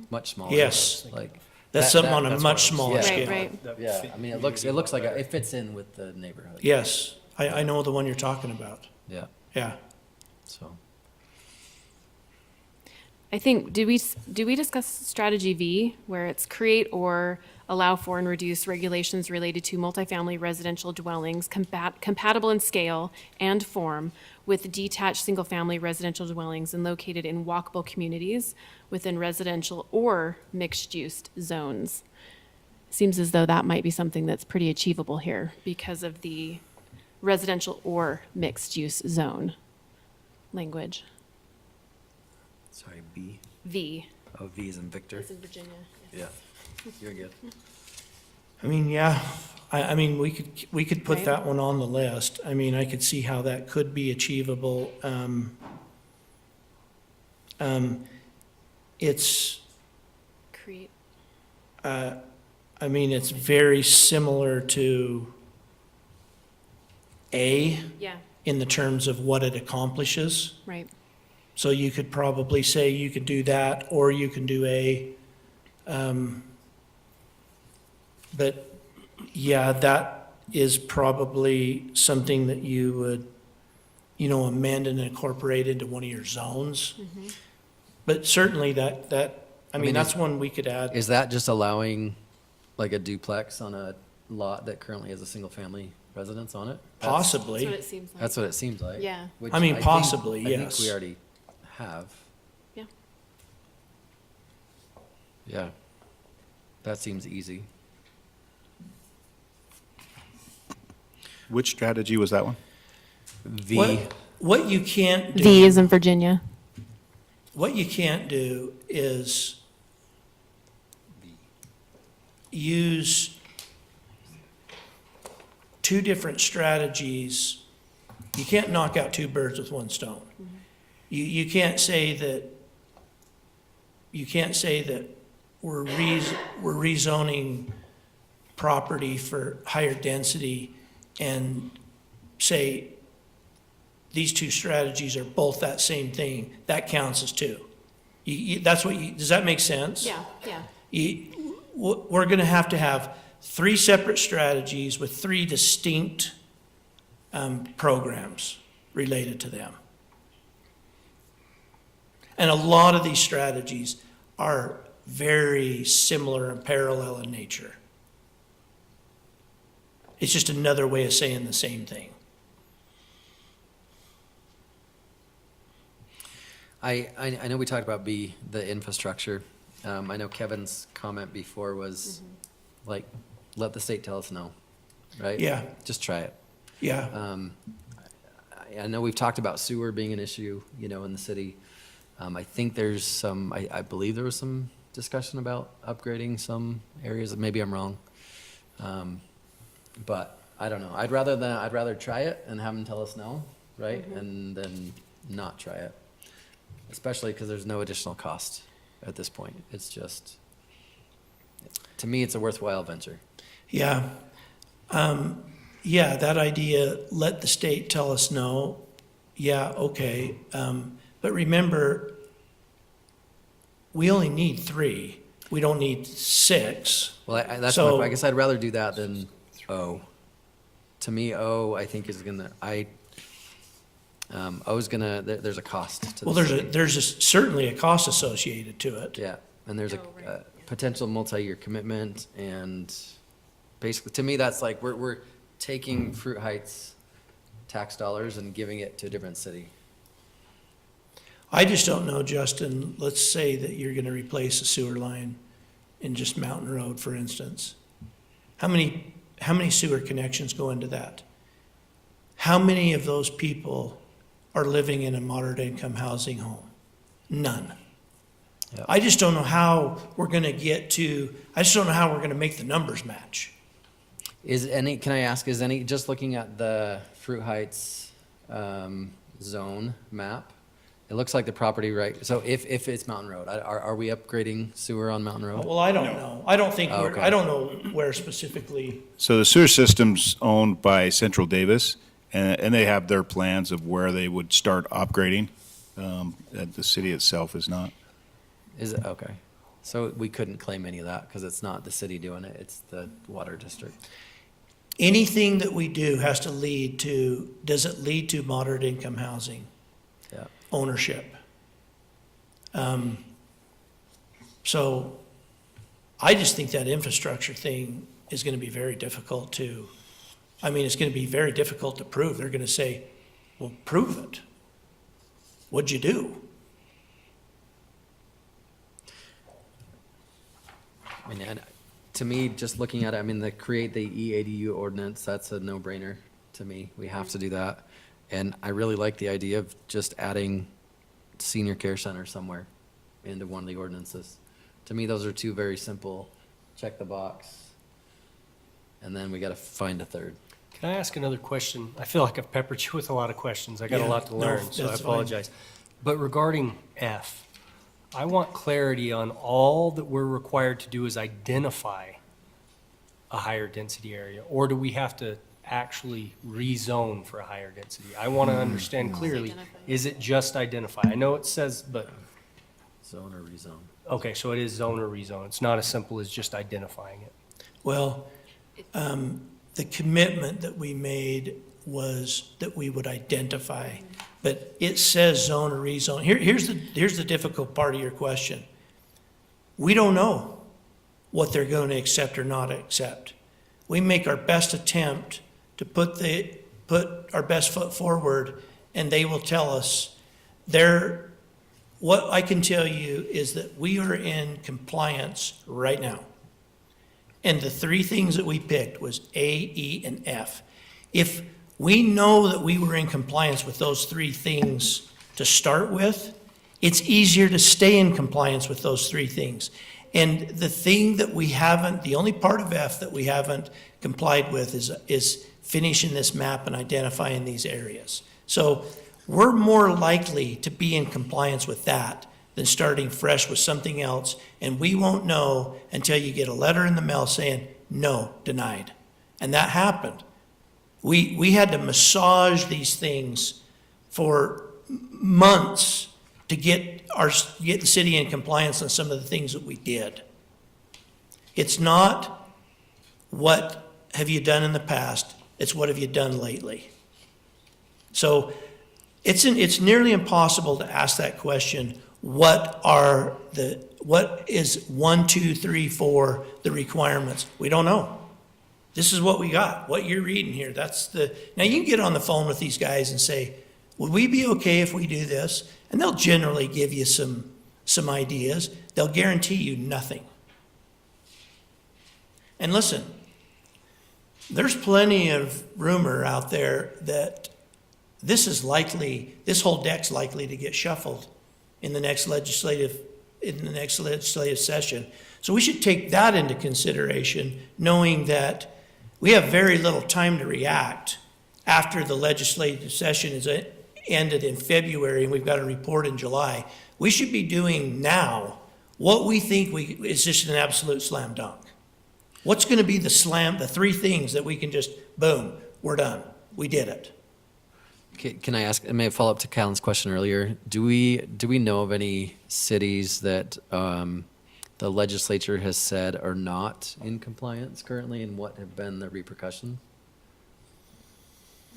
much smaller. Yes. Like. That's that- something that- on a that's what much I was- smaller yeah. scale. Right. That would Yeah, fit I mean, the it looks community a like, lot it fits in with the neighborhood. Yes, I know the one you're talking about. Yeah, Yeah. so. I think, did we discuss strategy V, where it's create or allow for and reduce regulations related to multifamily residential dwellings compatible in scale and form with detached single-family residential dwellings and located in walkable communities within residential or mixed-use zones? Seems as though that might be something that's pretty achievable here because of the residential or mixed-use zone language. Sorry, B. V. Oh, V is in Victor. It's in Virginia. Yeah, you're good. I mean, yeah, I mean, we could put Right. that one on the list. I mean, I could see how that could be achievable. It's, Create. I mean, it's very similar to A Yeah, in the terms of what it accomplishes. right. So you could probably say you could do that, or you can do A. But, yeah, that is probably something that you would, you know, amend and incorporate into one of your zones. But certainly I mean, mean, that's one we could add. Is that just allowing like a duplex on a lot that currently has a single-family residence on it? That's Possibly. what it seems like. That's what it seems like. Yeah. which I mean, think- possibly, I think yes. we already have. Yeah. Yeah. That seems easy. Which strategy was that one? V. What you can't do. V is in Virginia. What you can't do is use two different strategies. You can't knock out two birds with one stone. You can't say that, we're rezoning property for higher density and say these two strategies are both that same thing. That counts as two. That's what does that make sense? Yeah, yeah. We're going to have three separate strategies with three distinct programs related to them. And a lot of these strategies are very similar and parallel in nature. It's just another way of saying the same thing. I know we talked about B, the infrastructure. I know Kevin's comment before was like, let the state tell us no, right? Yeah. Just try it. Yeah, I know we've talked about sewer being an issue, you know, in the city. I think there's some, I believe there was some discussion about upgrading some areas, maybe I'm wrong. But I don't know. I'd rather try it and have them tell us no, right? And then not try it. Especially because there's no additional cost at this point. It's just, to me, it's a worthwhile venture. yeah. Yeah, that idea, let the state tell us no, yeah, okay. But remember, we only need three. We don't need six. Well, that's So- I guess I'd rather do that than O. To me, O, I think is gonna, O's gonna, there's a cost to the Well, city. there's certainly a cost associated to it. Yeah, and there's Oh, right, a potential multi-year commitment, and basically, to me, that's like, we're taking Fruit Heights tax dollars and giving it to a different city. I just don't know, Justin, let's say that you're gonna replace a sewer line in just Mountain Road, for instance. How many sewer connections go into that? How many of those people are living in a moderate income housing home? None. Yep. I just don't know how we're gonna make the numbers match. Can I ask, just looking at the Fruit Heights zone map, it looks like the property, right, so if it's Mountain Road, are we upgrading sewer on Mountain Road? Well, I don't know. I don't think Oh, okay. I don't know where specifically. So the sewer system's owned by Central Davis, and they have their plans of where they would start upgrading. The city itself is not. Is it, okay. So we couldn't claim any of that because it's not the city doing it, it's the water district. Anything that we do has to does it lead to moderate income housing Yeah. ownership? So I just think that infrastructure thing is gonna be very difficult it's gonna be very difficult to prove. They're gonna say, well, prove it. What'd you do? I mean, and to me, just looking at it, I mean, create the EADU ordinance, that's a no-brainer to me. We have to do that. And I really like the idea of just adding senior care center somewhere into one of the ordinances. To me, those are two very simple, check the box. And then we gotta find a third. Can I ask another question? I feel like I've peppered you with a lot of questions. I got a Yeah, lot to no, learn, so I that's fine. apologize. But regarding F, I want clarity on all that we're required to do is identify a higher density area, or do we have to actually rezone for a higher density? I want to understand clearly, Identify. is it just identify? I know it says, but, Zone or rezone. okay, so it is zone or rezone. It's not as simple as just identifying it. Well, the commitment that we made was that we would identify, but it says zone or rezone. Here's the difficult part of your question. We don't know what they're going to accept or not accept. We make our best attempt to put our best foot forward, and they will tell us what I can tell you is that we are in compliance right now. And the three things that we picked was A, E, and F. If we know that we were in compliance with those three things to start with, it's easier to stay in compliance with those three things. And the thing that the only part of F that we haven't complied with is finishing this map and identifying these areas. So we're more likely to be in compliance with that than starting fresh with something else, and we won't know until you get a letter in the mail saying, no, denied. And that happened. We had to massage these things for months to get the city in compliance on some of the things that we did. It's not what have you done in the past, it's what have you done lately. So it's nearly impossible to ask that question, what is 1, 2, 3, 4, the requirements? We don't know. This is what we got, what you're reading here, now you can get on the phone with these guys and say, would we be okay if we do this? And they'll generally give you some ideas. They'll guarantee you nothing. And listen, there's plenty of rumor out there that this whole deck's likely to get shuffled in the next legislative session. So we should take that into consideration, knowing that we have very little time to react after the legislative session is ended in February and we've got a report in July. We should be doing now what we think is just an absolute slam dunk. What's going to be the three things that we can just, boom, we're done. We did it. Can I ask, I may follow up to Callan's question earlier. Do we know of any cities that the legislature has said are not in compliance currently, and what have been the repercussions?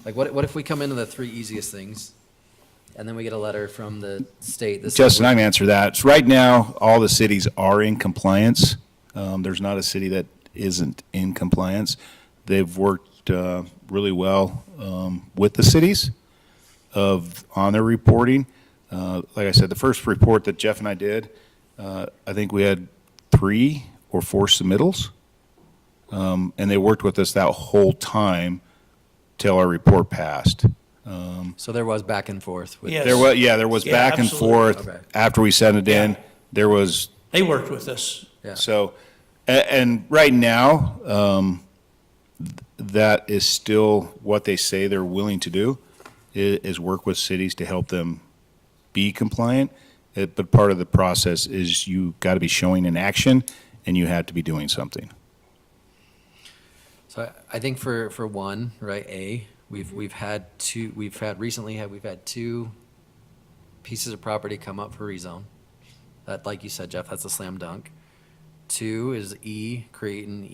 Like, what if we come into the three easiest things, and then we get a letter from the state that says Justin, I we're- can answer that. So right now, all the cities are in compliance. There's not a city that isn't in compliance. They've worked really well with the cities on their reporting. Like I said, the first report that Jeff and I did, I think we had 3 or 4 submittals. And they worked with us that whole time till our report passed. So there was back and forth with. Yes. There was Yeah, back and absolutely. forth Okay. after we sent it in. Yeah. There was, They worked with us. Yeah. so, and right now, that is still what they say they're willing to do, is work with cities to help them be compliant. But part of the process is you got to be showing an action and you have to be doing something. So I think for one, right, we've had two pieces of property come up for rezone. That, like you said, Jeff, that's a slam dunk. 2 is create an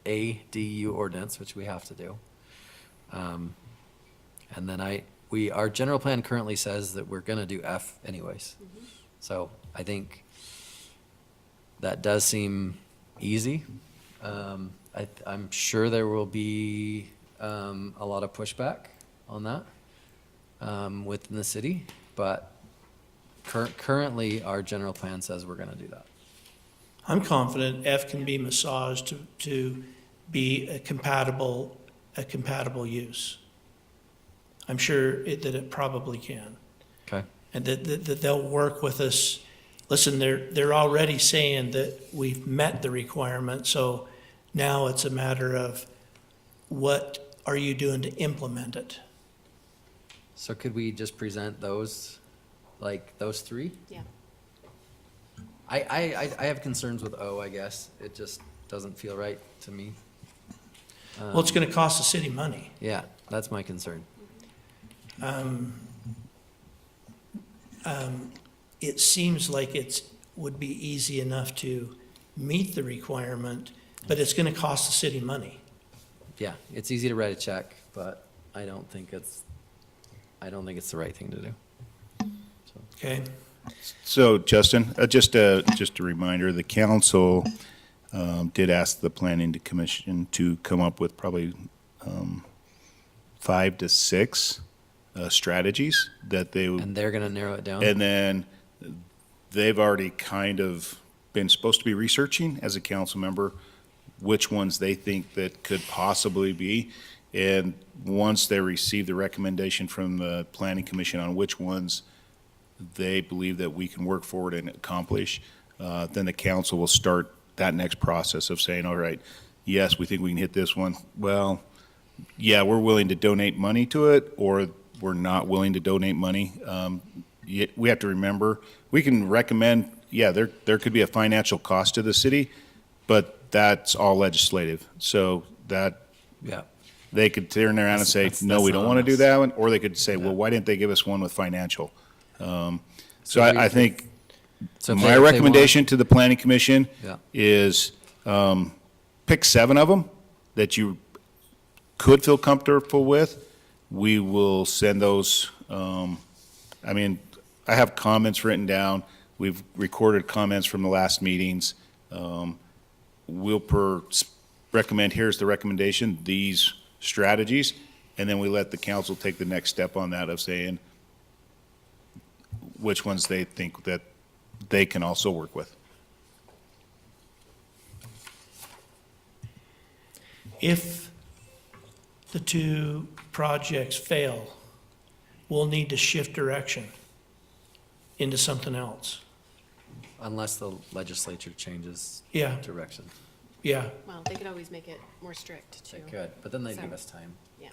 ADU ordinance, which we have to do. And then our general plan currently says that we're gonna do F anyways. So I think that does seem easy. I'm sure there will be a lot of pushback on that within the city, but currently, our general plan says we're gonna do that. I'm confident F can be massaged to be a compatible use. I'm sure that it probably can. Okay. And that they'll work with us. Listen, they're already saying that we've met the requirement, so now it's a matter of what are you doing to implement it? So could we just present those, like those 3? Yeah. I have concerns with O, I guess. It just doesn't feel right to me. Well, it's gonna cost the city money. Yeah, that's my concern. It seems like would be easy enough to meet the requirement, but it's gonna cost the city money. Yeah, it's easy to write a check, but I don't think it's the right thing to do. Okay? So Justin, just a reminder, the council did ask the planning commission to come up with probably 5 to 6 strategies that they, And they're gonna narrow it down? and then they've already kind of been supposed to be researching as a council member which ones they think that could possibly be. And once they receive the recommendation from the planning commission on which ones they believe that we can work forward and accomplish, then the council will start that next process of saying, all right, yes, we think we can hit this one. Well, yeah, we're willing to donate money to it, or we're not willing to donate money. We have to remember, we can recommend, yeah, there could be a financial cost to the city, but that's all legislative. So that, Yeah. they could turn around and say, That's- no, that's we don't not want to on do us. that one, or they could say, well, Yeah. why didn't they give us one with financial? So So I we- think So if my they- if they want- recommendation to the planning commission Yeah. is pick 7 of them that you could feel comfortable with. We will send those, I mean, I have comments written down. We've recorded comments from the last meetings. We'll recommend, here's the recommendation, these strategies, and then we let the council take the next step on that of saying which ones they think that they can also work with. If the 2 projects fail, we'll need to shift direction into something else. Unless the legislature changes Yeah, direction. yeah. Well, they could always make it more strict too. They could, but then they'd So- give us time. Yeah.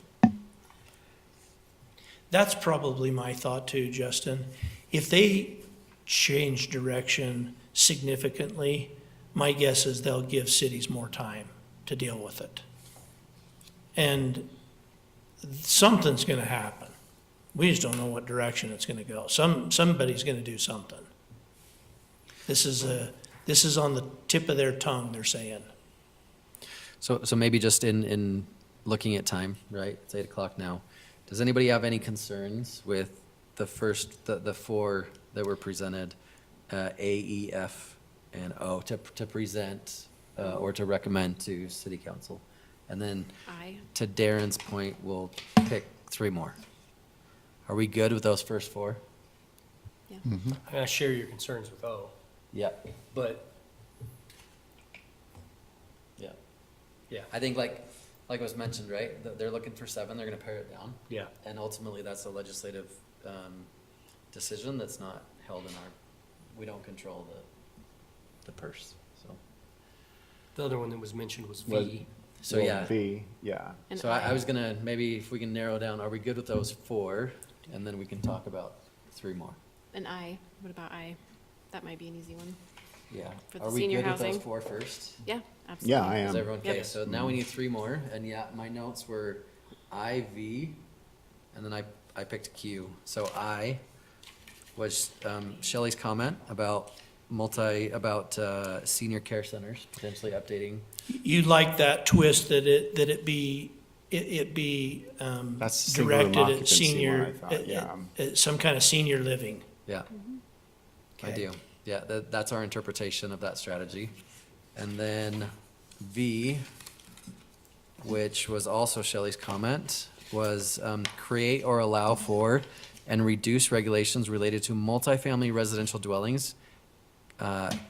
That's probably my thought too, Justin. If they change direction significantly, my guess is they'll give cities more time to deal with it. And something's gonna happen. We just don't know what direction it's gonna go. Somebody's gonna do something. This is on the tip of their tongue, they're saying. So maybe just in looking at time, right? It's 8:00 now. Does anybody have any concerns with the 4 that were presented, A, E, F, and O, to present or to recommend to city council? And then I, to Darren's point, we'll pick 3 more. Are we good with those first four? I share your concerns with O, Yep. but Yeah. yeah, I think like was mentioned, right? They're looking for 7, they're gonna pare it down. yeah. And ultimately, that's a legislative, decision that's not held in our, we don't control the purse, so. The other one that was mentioned was Was- V. So, Well, yeah. V, yeah. And So I was gonna, maybe if we can narrow down, are we good with those 4? And then we can talk about 3 more. And I, what about I? That might be an easy one. Yeah. For the Are we senior good with those housing? 4 first? Yeah, absolutely. Yeah, I Is am. everyone, okay, Yep. so now we need 3 more, and yeah, my notes were I, V, and then I picked Q. So I was, Shelley's comment about senior care centers, potentially updating. You like that twist that it be That's the single room directed at occupancy one, senior, I thought, yeah. at some kind of senior living. Yeah, I Okay. do. Yeah, that's our interpretation of that strategy. And then V, which was also Shelley's comment, was create or allow for and reduce regulations related to multifamily residential dwellings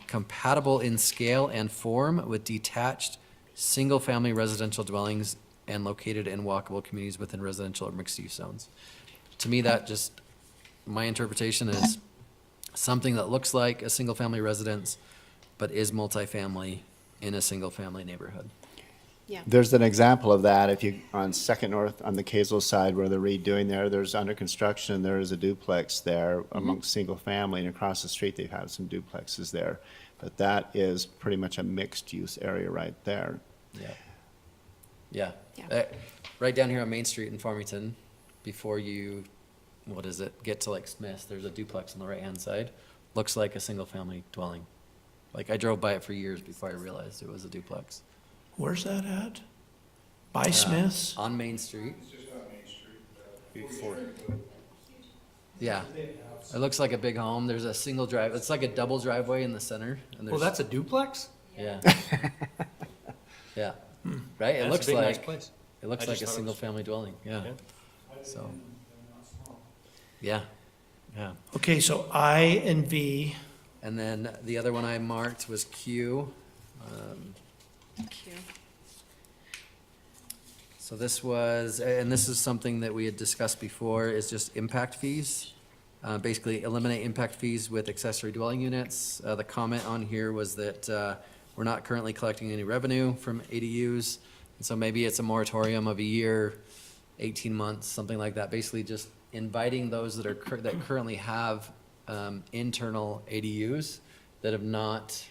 compatible in scale and form with detached, single-family residential dwellings and located in walkable communities within residential or mixed-use zones. To me, that just, my interpretation is something that looks like a single-family residence, but is multifamily in a single-family neighborhood. Yeah. There's an example of that if you, on Second North, on the Kaysville side where they're redoing there, there's under construction, there is a duplex there amongst single family, and across the street, they have some duplexes there. But that is pretty much a mixed-use area right there. Yeah. Yeah. Yeah. Right down here on Main Street in Farmington, before you, get to like Smith, there's a duplex on the right-hand side. Looks like a single-family dwelling. Like, I drove by it for years before I realized it was a duplex. Where's that at? By Smith's? On Main Street. Yeah. It looks like a big home. There's a single drive, it's like a double driveway in the center. And Well, there's that's a duplex? Yeah. Yeah. Right? It That's a looks big, nice like, place. it looks I like just a thought it single was- family dwelling. Yeah. Yeah. So. Yeah. Yeah. Okay, so I and V, And then the other one I marked was Q. Q. So this was, and this is something that we had discussed before, is just impact fees. Basically eliminate impact fees with accessory dwelling units. The comment on here was that we're not currently collecting any revenue from ADUs. And so maybe it's a moratorium of a year, 18 months, something like that. Basically just inviting those that that currently have internal ADUs that have not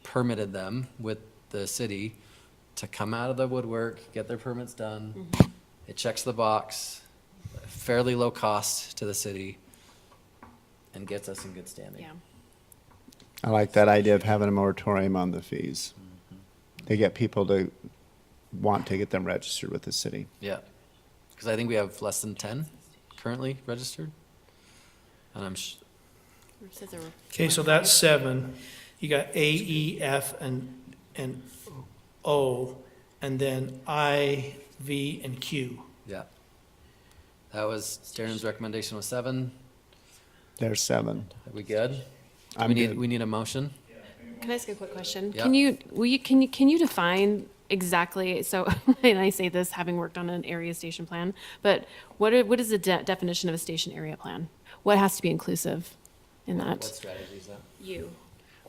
permitted them with the city to come out of the woodwork, get their permits done. It checks the box, fairly low cost to the city, and gets us in good standing. Yeah. I like that idea of having a moratorium on the fees. They get people to want to get them registered with the city. Yeah, because I think we have less than 10 currently registered. And I'm, It says there were- okay, so that's 7. You got A, E, F, and O, and then I, V, and Q. yeah. That was, Darren's recommendation was 7. There's 7. Are we good? I'm We need, good. we need a motion? Can I ask a quick question? Yeah. Can you define exactly, so, and I say this having worked on an area station plan, but what is the definition of a station area plan? What has to be inclusive in What that? strategy is that? You.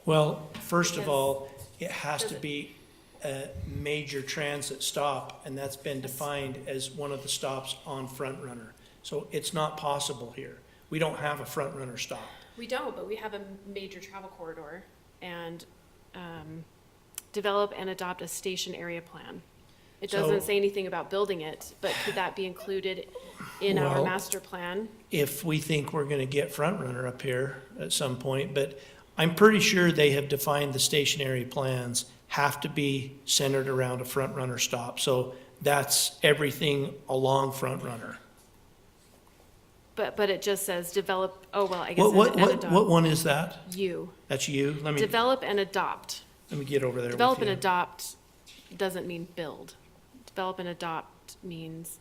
Well, first of Because- all, it has to Does it- be a major transit stop, and that's been defined as one of the stops on Front Runner. So it's not possible here. We don't have a Front Runner stop. We don't, but we have a major travel corridor and develop and adopt a station area plan. It doesn't So- say anything about building it, but could that be included in our Well- master plan? If we think we're gonna get Front Runner up here at some point, but I'm pretty sure they have defined the stationary plans have to be centered around a Front Runner stop. So that's everything along Front Runner. But it just says develop, oh, well, I guess. What one is that? You. That's you? Let me Develop and adopt. get over there with Develop and you. adopt doesn't mean build. Develop and adopt means,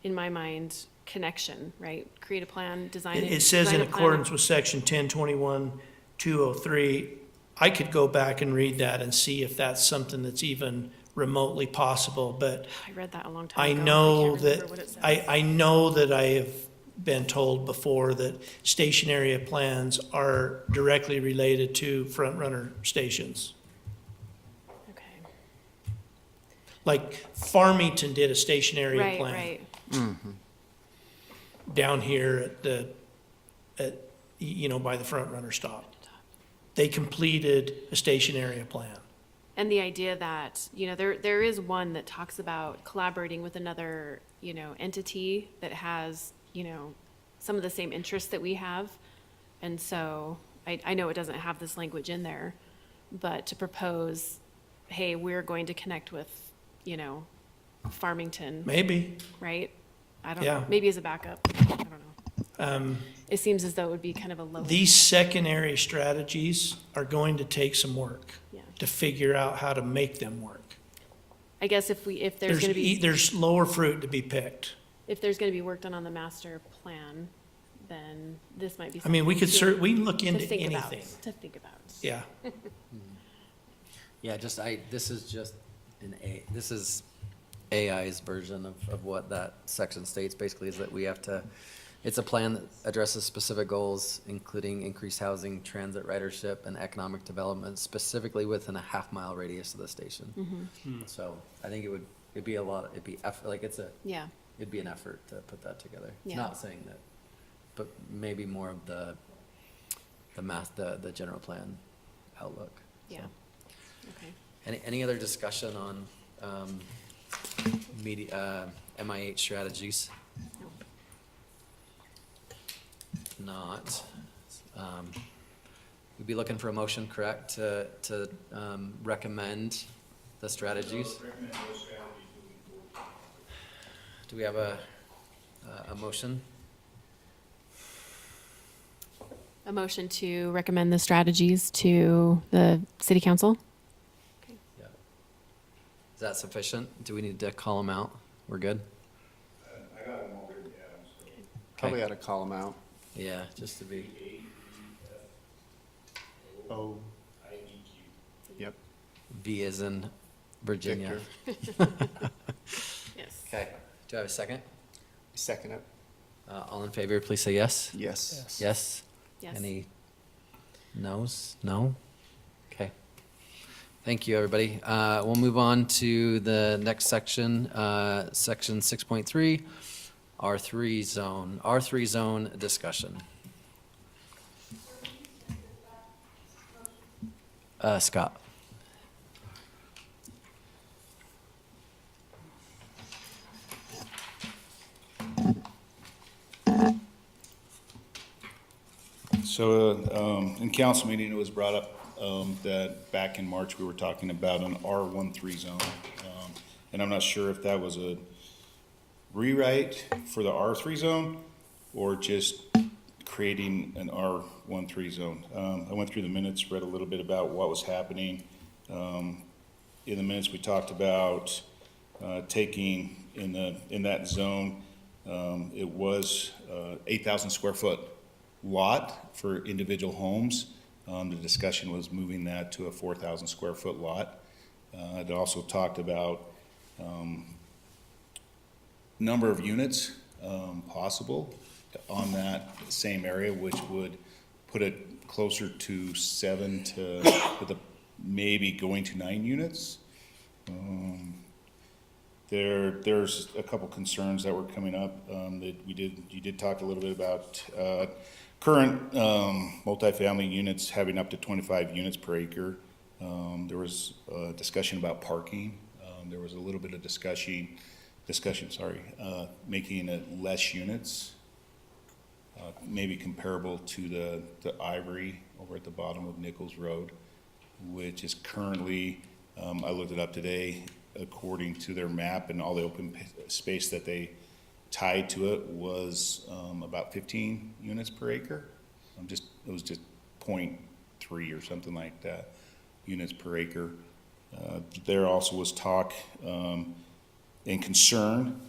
in my mind, connection, right? Create a plan, design it. It says in design a plan. accordance with section 1021-203. I could go back and read that and see if that's something that's even remotely possible, but I read that a long time I ago. know can't remember what it that, says. I know that I have been told before that station area plans are directly related to front runner stations. Okay. Like Farmington did a station area Right, plan right. down here by the front runner stop. They completed a station area plan. And the idea that, there is one that talks about collaborating with another, entity that has, some of the same interests that we have. And so I know it doesn't have this language in there, but to propose, hey, we're going to connect with, Farmington, Maybe. right? I don't Yeah. know, maybe as a backup, I don't know. It seems as though it would be kind of a low. These secondary strategies are going to take some work Yeah. to figure out how to make them work. I guess if there's gonna be. There's lower fruit to be picked. If there's going to be work done on the master plan, then this might be. I mean, we could something we can look to into think about, anything. To think about. Yeah. Yeah, this is just this is AI's version of what that section states, basically, is that we have to, it's a plan that addresses specific goals, including increased housing, transit ridership, and economic development, specifically within a half-mile radius of the station. So I think it'd be effort, like Yeah, it'd be an effort to put that together. Yeah. Not saying that, but maybe more of the general plan outlook. yeah. So. Okay. Any other discussion on MIH strategies? Not. We'd be looking for a motion, correct, to recommend the strategies? Do we have a motion? A motion to recommend the strategies to the city council? Yeah. Is that sufficient? Do we need to call them out? We're good? Probably ought to call them out. Yeah, just to be, Oh. Yep. V as in Virginia. Victor. Yes. Okay, do I have a second? Second it. All in favor, please say yes. Yes. Yes? Yes. Any no's? No? Okay. Thank you, everybody. We'll move on to the next section, section 6.3, R3 zone. R3 zone discussion. Scott. So, in council meeting, it was brought up, that back in March, we were talking about an R13 zone. And I'm not sure if that was a rewrite for the R3 zone or just creating an R13 zone. I went through the minutes, read a little bit about what was happening. In the minutes, we talked about, taking in that zone, it was 8,000 square foot lot for individual homes. The discussion was moving that to a 4,000 square foot lot. It also talked about number of units possible on that same area, which would put it closer to 7 to maybe going to 9 units. There's a couple concerns that were coming up that you did talk a little bit about current multifamily units having up to 25 units per acre. There was a discussion about parking. There was a little bit of discussion, making it less units, maybe comparable to the Ivory over at the bottom of Nichols Road, which is currently, I looked it up today, according to their map and all the open space that they tied to it was about 15 units per acre. It was just 0.3 or something like that, units per acre. There also was talk and concern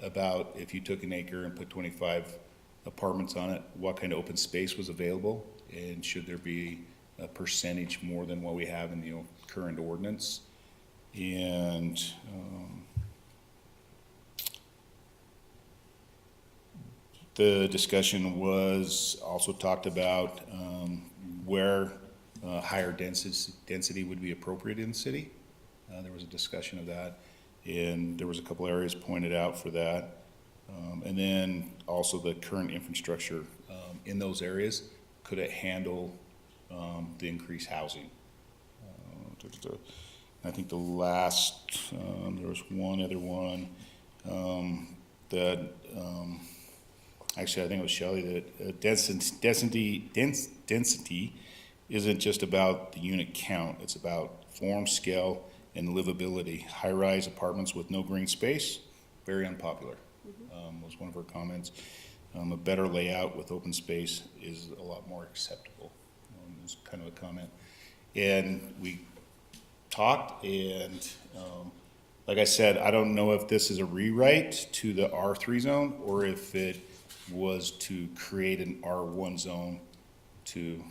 about if you took an acre and put 25 apartments on it, what kind of open space was available, and should there be a percentage more than what we have in the current ordinance? And the discussion was also talked about where higher density would be appropriate in the city. There was a discussion of that, and there was a couple areas pointed out for that. And then also the current infrastructure in those areas, could it handle the increased housing? I think the last, there was one other one that, actually, I think it was Shelley, that density isn't just about the unit count, it's about form, scale, and livability. High-rise apartments with no green space, very unpopular, was one of her comments. A better layout with open space is a lot more acceptable, was kind of a comment. And we talked, and like I said, I don't know if this is a rewrite to the R3 zone, or if it was to create an R1 zone to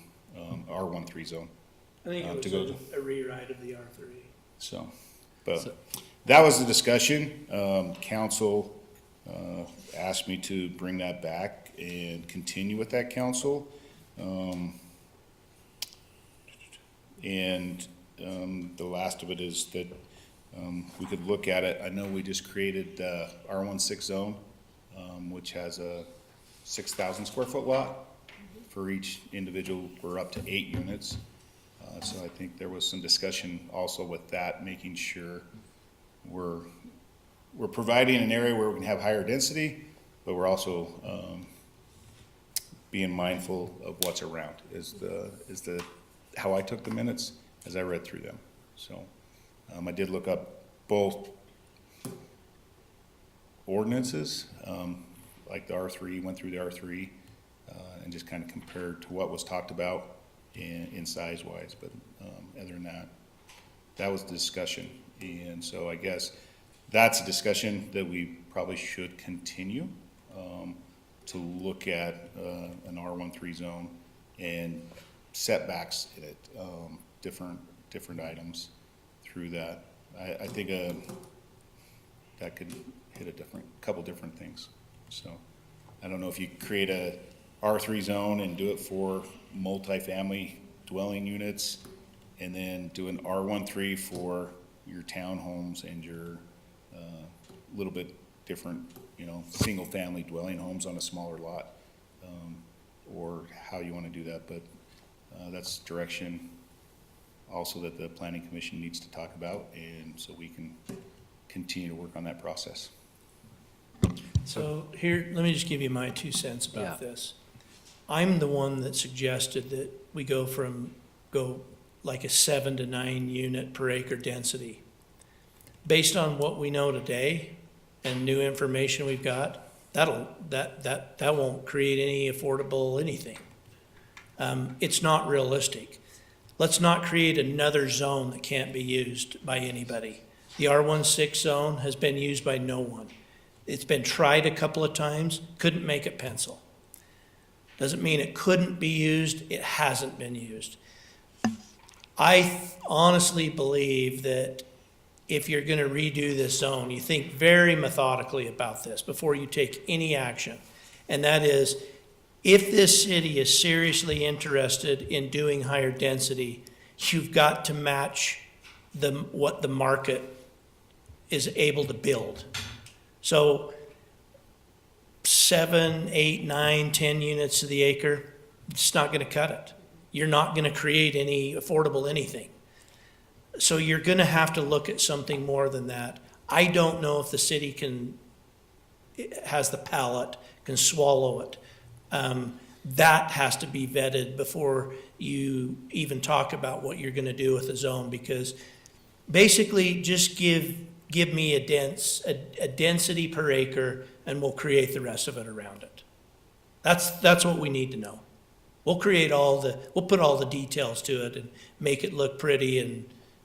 R13 zone. I think to it go was a rewrite of the R3. So, but that was the discussion. Council asked me to bring that back and continue with that council. And the last of it is that we could look at it. I know we just created the R16 zone, which has a 6,000 square foot lot for each individual. We're up to 8 units. So I think there was some discussion also with that, making sure we're providing an area where we can have higher density, but we're also being mindful of what's around, is how I took the minutes as I read through them. So I did look up both ordinances, like the R3, went through the R3, and just kind of compared to what was talked about in size-wise, but other than that, that was the discussion. And so I guess that's a discussion that we probably should continue to look at an R13 zone and setbacks in it, different items through that. I think that could hit a couple different things. So I don't know if you create a R3 zone and do it for multifamily dwelling units, and then do an R13 for your townhomes and your little bit different, single-family dwelling homes on a smaller lot, or how you want to do that. But that's direction also that the Planning Commission needs to talk about, and so we can continue to work on that process. So here, let me just give you my 2 cents about Yeah. this. I'm the one that suggested that we go like a 7 to 9 unit per acre density. Based on what we know today and new information we've got, that won't create any affordable anything. It's not realistic. Let's not create another zone that can't be used by anybody. The R16 zone has been used by no one. It's been tried a couple of times, couldn't make it pencil. Doesn't mean it couldn't be used, it hasn't been used. I honestly believe that if you're gonna redo this zone, you think very methodically about this before you take any action. And that is, if this city is seriously interested in doing higher density, you've got to match what the market is able to build. So 7, 8, 9, 10 units to the acre, it's not gonna cut it. You're not gonna create any affordable anything. So you're gonna have to look at something more than that. I don't know if the city has the palate, can swallow it. That has to be vetted before you even talk about what you're gonna do with the zone, because basically just give me a density per acre and we'll create the rest of it around it. That's what we need to know. We'll put all the details to it and make it look pretty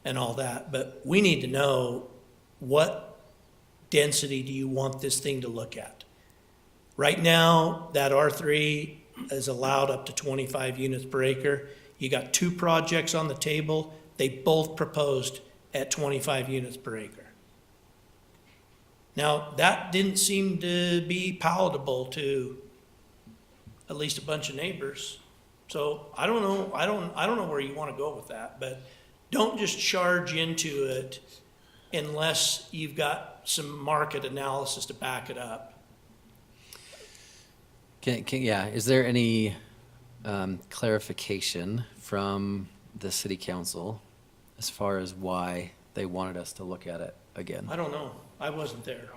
and all that, but we need to know what density do you want this thing to look at? Right now, that R3 is allowed up to 25 units per acre. You got two projects on the table. They both proposed at 25 units per acre. Now, that didn't seem to be palatable to at least a bunch of neighbors. So I don't know, I don't know where you want to go with that, but don't just charge into it unless you've got some market analysis to back it up. Yeah, is there any clarification from the city council as far as why they wanted us to look at it again? I don't know, I wasn't there.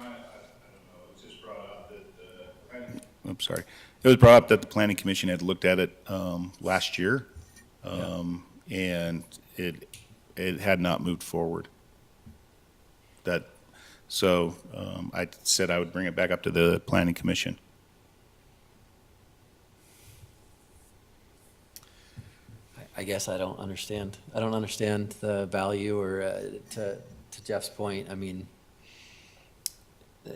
I'm sorry. It was brought up that the planning commission had looked at it last year, and it had not moved forward. So I said I would bring it back up to the planning commission. I guess I don't understand. I don't understand the value, or to Jeff's point, I mean,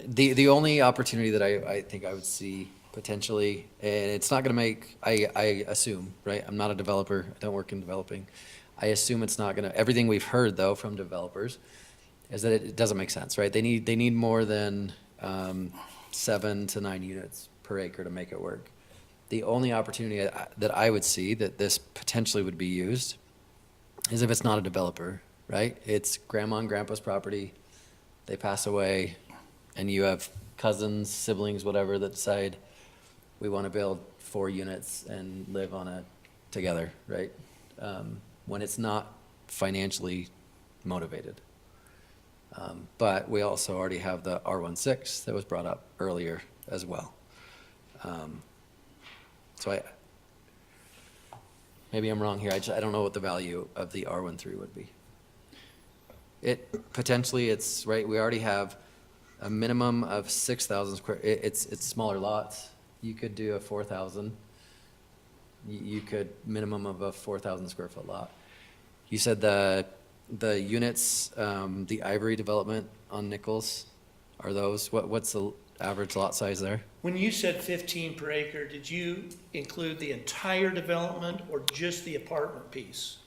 the only opportunity that I think I would see potentially, and it's not going to make, I assume, right? I'm not a developer. I don't work in developing. I assume it's not going to, everything we've heard though from developers is that it doesn't make sense, right? They need more than 7 to 9 units per acre to make it work. The only opportunity that I would see that this potentially would be used is if it's not a developer, right? It's grandma and grandpa's property, they pass away, and you have cousins, siblings, whatever, that decide we want to build 4 units and live on it together, right? When it's not financially motivated. But we also already have the R16 that was brought up earlier as well. So maybe I'm wrong here. I don't know what the value of the R13 would be. Potentially it's, right, we already have a minimum of 6,000 square, it's smaller lots. You could do a 4,000. You could minimum of a 4,000 square foot lot. You said the units, the Ivory development on Nichols, are those, what's the average lot size there? When you said 15 per acre, did you include the entire development or just the apartment piece?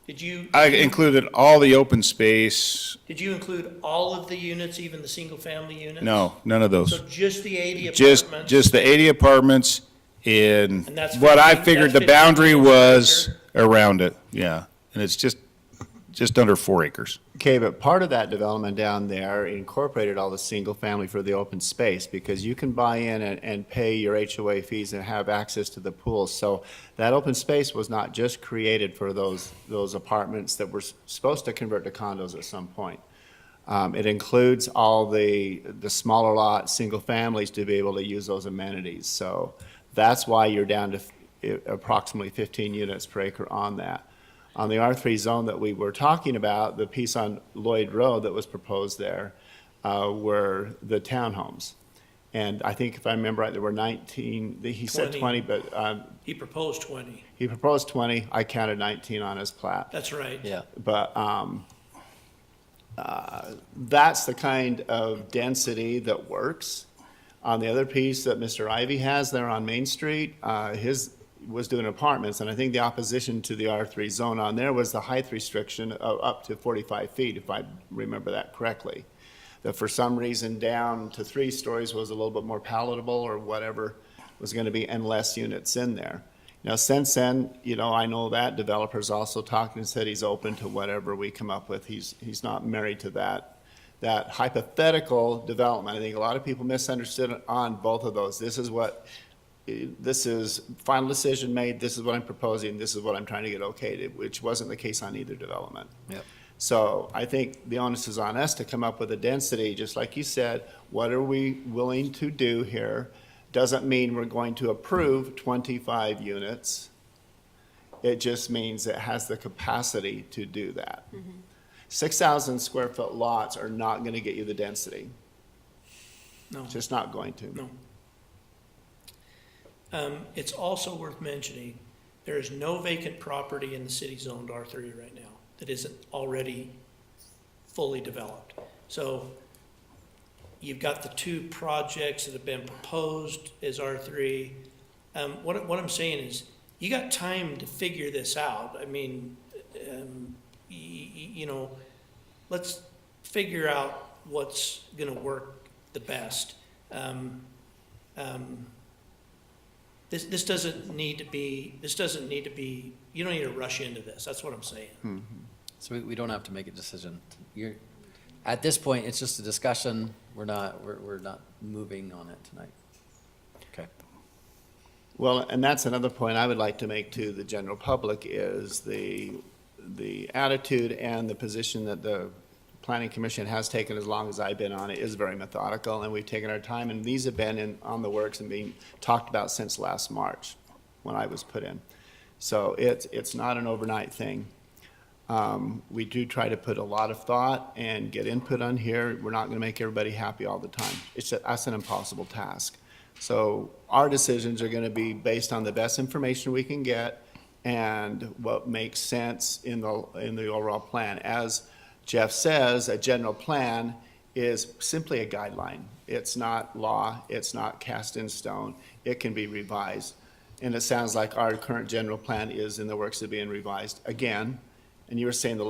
I included all the open space. Did you include all of the units, even the single-family units? No, none of those. So just the 80 Just apartments? the 80 apartments in And that's what I 15 figured that's the boundary 15 per was acre? around it, yeah. And it's just under 4 acres. Okay, but part of that development down there incorporated all the single family for the open space, because you can buy in and pay your HOA fees and have access to the pools. So that open space was not just created for those apartments that were supposed to convert to condos at some point. It includes all the smaller lot, single families to be able to use those amenities. So that's why you're down to approximately 15 units per acre on that. On the R3 zone that we were talking about, the piece on Lloyd Road that was proposed there were the townhomes. And I think if I remember right, there were 19, he said 20, but He proposed 20. he proposed 20. I counted 19 on his plat. That's right. Yeah. But that's the kind of density that works. On the other piece that Mr. Ivy has there on Main Street, his was doing apartments, and I think the opposition to the R3 zone on there was the height restriction of up to 45 feet, if I remember that correctly. That for some reason down to 3 stories was a little bit more palatable, or whatever was going to be, and less units in there. Now, since then, I know that developer's also talked and said he's open to whatever we come up with. He's not married to that hypothetical development. I think a lot of people misunderstood on both of those. This is final decision made, this is what I'm proposing, this is what I'm trying to get okayed, which wasn't the case on either development. Yep. So I think the onus is on us to come up with a density, just like you said, what are we willing to do here? Doesn't mean we're going to approve 25 units. It just means it has the capacity to do that. 6,000 square foot lots are not gonna get you the density, No, just not going to. no. It's also worth mentioning, there is no vacant property in the city-zoned R3 right now that isn't already fully developed. So you've got the two projects that have been proposed as R3. What I'm saying is, you got time to figure this out. I mean, you know, let's figure out what's gonna work the best. This doesn't need to be, you don't need to rush into this, that's what I'm saying. So we don't have to make a decision. At this point, it's just a discussion. We're not moving on it tonight. Okay. Well, and that's another point I would like to make to the general public is the attitude and the position that the Planning Commission has taken as long as I've been on it is very methodical, and we've taken our time, and these have been on the works and being talked about since last March, when I was put in. So it's not an overnight thing. We do try to put a lot of thought and get input on here. We're not gonna make everybody happy all the time. That's an impossible task. So our decisions are gonna be based on the best information we can get and what makes sense in the overall plan. As Jeff says, a general plan is simply a guideline. It's not law, it's not cast in stone, it can be revised. And it sounds like our current general plan is in the works of being revised again. And you were saying the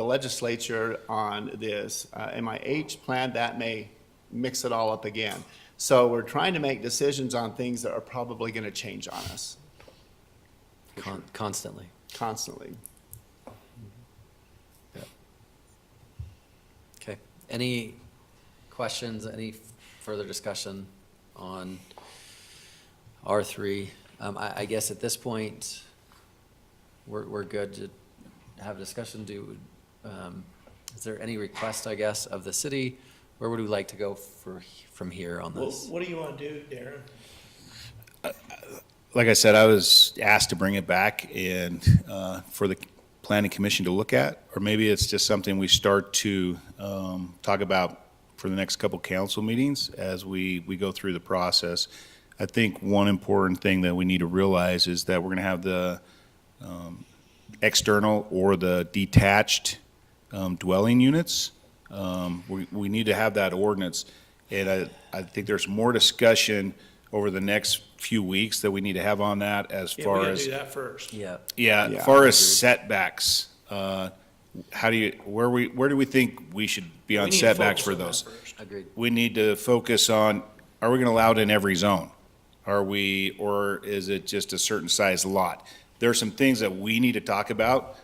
legislature on this MIH plan, that may mix it all up again. So we're trying to make decisions on things that are probably gonna change on us Constantly. constantly. Okay. Any questions, any further discussion on R3? I guess at this point, we're good to have a discussion. Is there any request, I guess, of the city? Where would we like to go from here on Well, this? what do you wanna do, Darren? Like I said, I was asked to bring it back and for the planning commission to look at, or maybe it's just something we start to talk about for the next couple council meetings as we go through the process. I think one important thing that we need to realize is that we're going to have the external or the detached dwelling units. We need to have that ordinance, and I think there's more discussion over the next few weeks that we need to have on that as Yeah, we far gotta as. do that first. Yeah. Yeah, Yeah, as far as agreed. setbacks, how do you, where do we think we should be We on need to setbacks focus for on that those? first. Agreed. We need to focus on, are we gonna allow it in every zone? Are we, or is it just a certain size lot? There are some things that we need to talk about,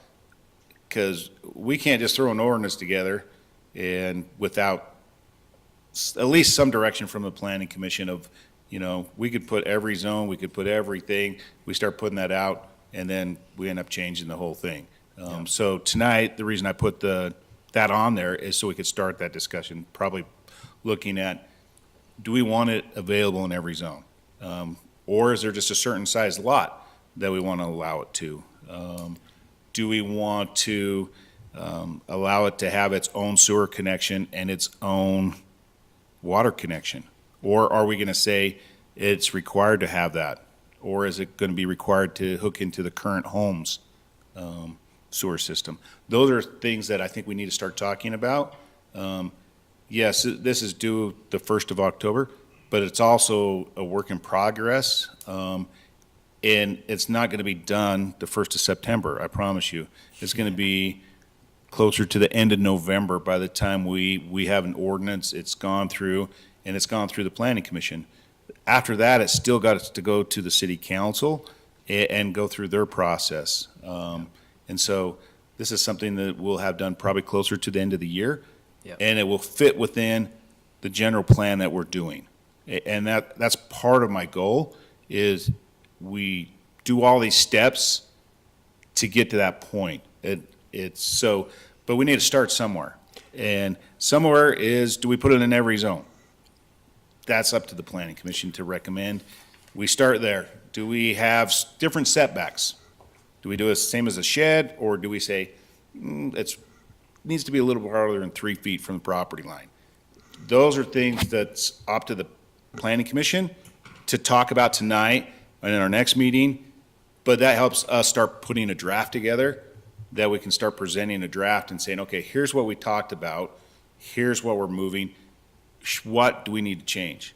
because we can't just throw an ordinance together and without at least some direction from the planning commission of, we could put every zone, we could put everything, we start putting that out, and then we end up changing the whole thing. So tonight, the reason I put that on there is so we could start that discussion, probably looking at, do we want it available in every zone? Or is there just a certain size lot that we want to allow it to? Do we want to allow it to have its own sewer connection and its own water connection? Or are we going to say it's required to have that? Or is it going to be required to hook into the current home's sewer system? Those are things that I think we need to start talking about. Yes, this is due the 1st of October, but it's also a work in progress. And it's not going to be done the 1st of September, I promise you. It's going to be closer to the end of November by the time we have an ordinance, it's gone through, and it's gone through the planning commission. After that, it's still got to go to the city council and go through their process. And so this is something that we'll have done probably closer to the end of the year. Yep. And it will fit within the general plan that we're doing. And that's part of my goal is we do all these steps to get to that point. But we need to start somewhere. And somewhere is, do we put it in every zone? That's up to the planning commission to recommend. We start there. Do we have different setbacks? Do we do the same as a shed, or do we say, it needs to be a little farther than 3 feet from the property line? Those are things that's up to the planning commission to talk about tonight and in our next meeting, but that helps us start putting a draft together that we can start presenting a draft and saying, okay, here's what we talked about, here's what we're moving. what do we need to change?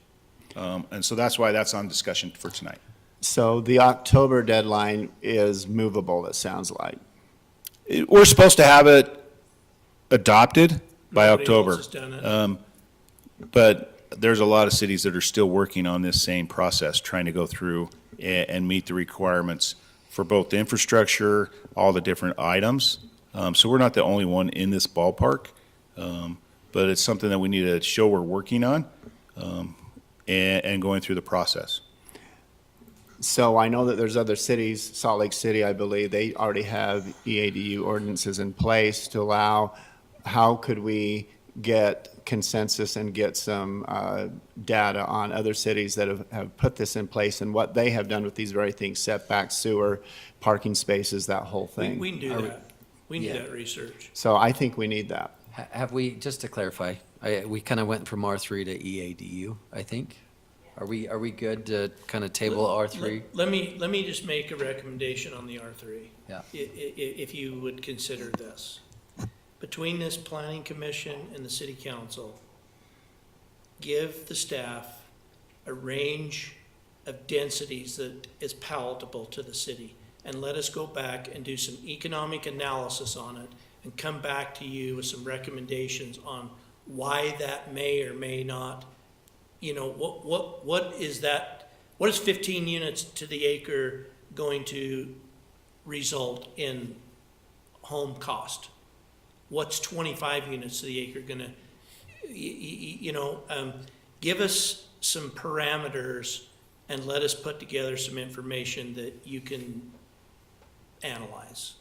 And so that's why that's on discussion for tonight. So the October deadline is movable, it sounds like. We're supposed to have it adopted by Nobody else October. has done it. But there's a lot of cities that are still working on this same process, trying to go through and meet the requirements for both the infrastructure, all the different items. So we're not the only one in this ballpark, but it's something that we need to show we're working on and going through the process. So I know that there's other cities, Salt Lake City, I believe, they already have EADU ordinances in place to allow, how could we get consensus and get some data on other cities that have put this in place and what they have done with these very things, setbacks, sewer, parking spaces, that whole thing. We can do that. We can do Yeah. that research. So I think we need that. Have we, just to clarify, we kind of went from R3 to EADU, I think? Are we good to kind of table R3? Let me just make a recommendation on the R3. Yeah. If you would consider this. Between this planning commission and the city council, give the staff a range of densities that is palatable to the city. And let us go back and do some economic analysis on it and come back to you with some recommendations on why that may or may not, what is that, what is 15 units to the acre going to result in home cost? What's 25 units to the acre gonna, give us some parameters and let us put together some information that you can analyze.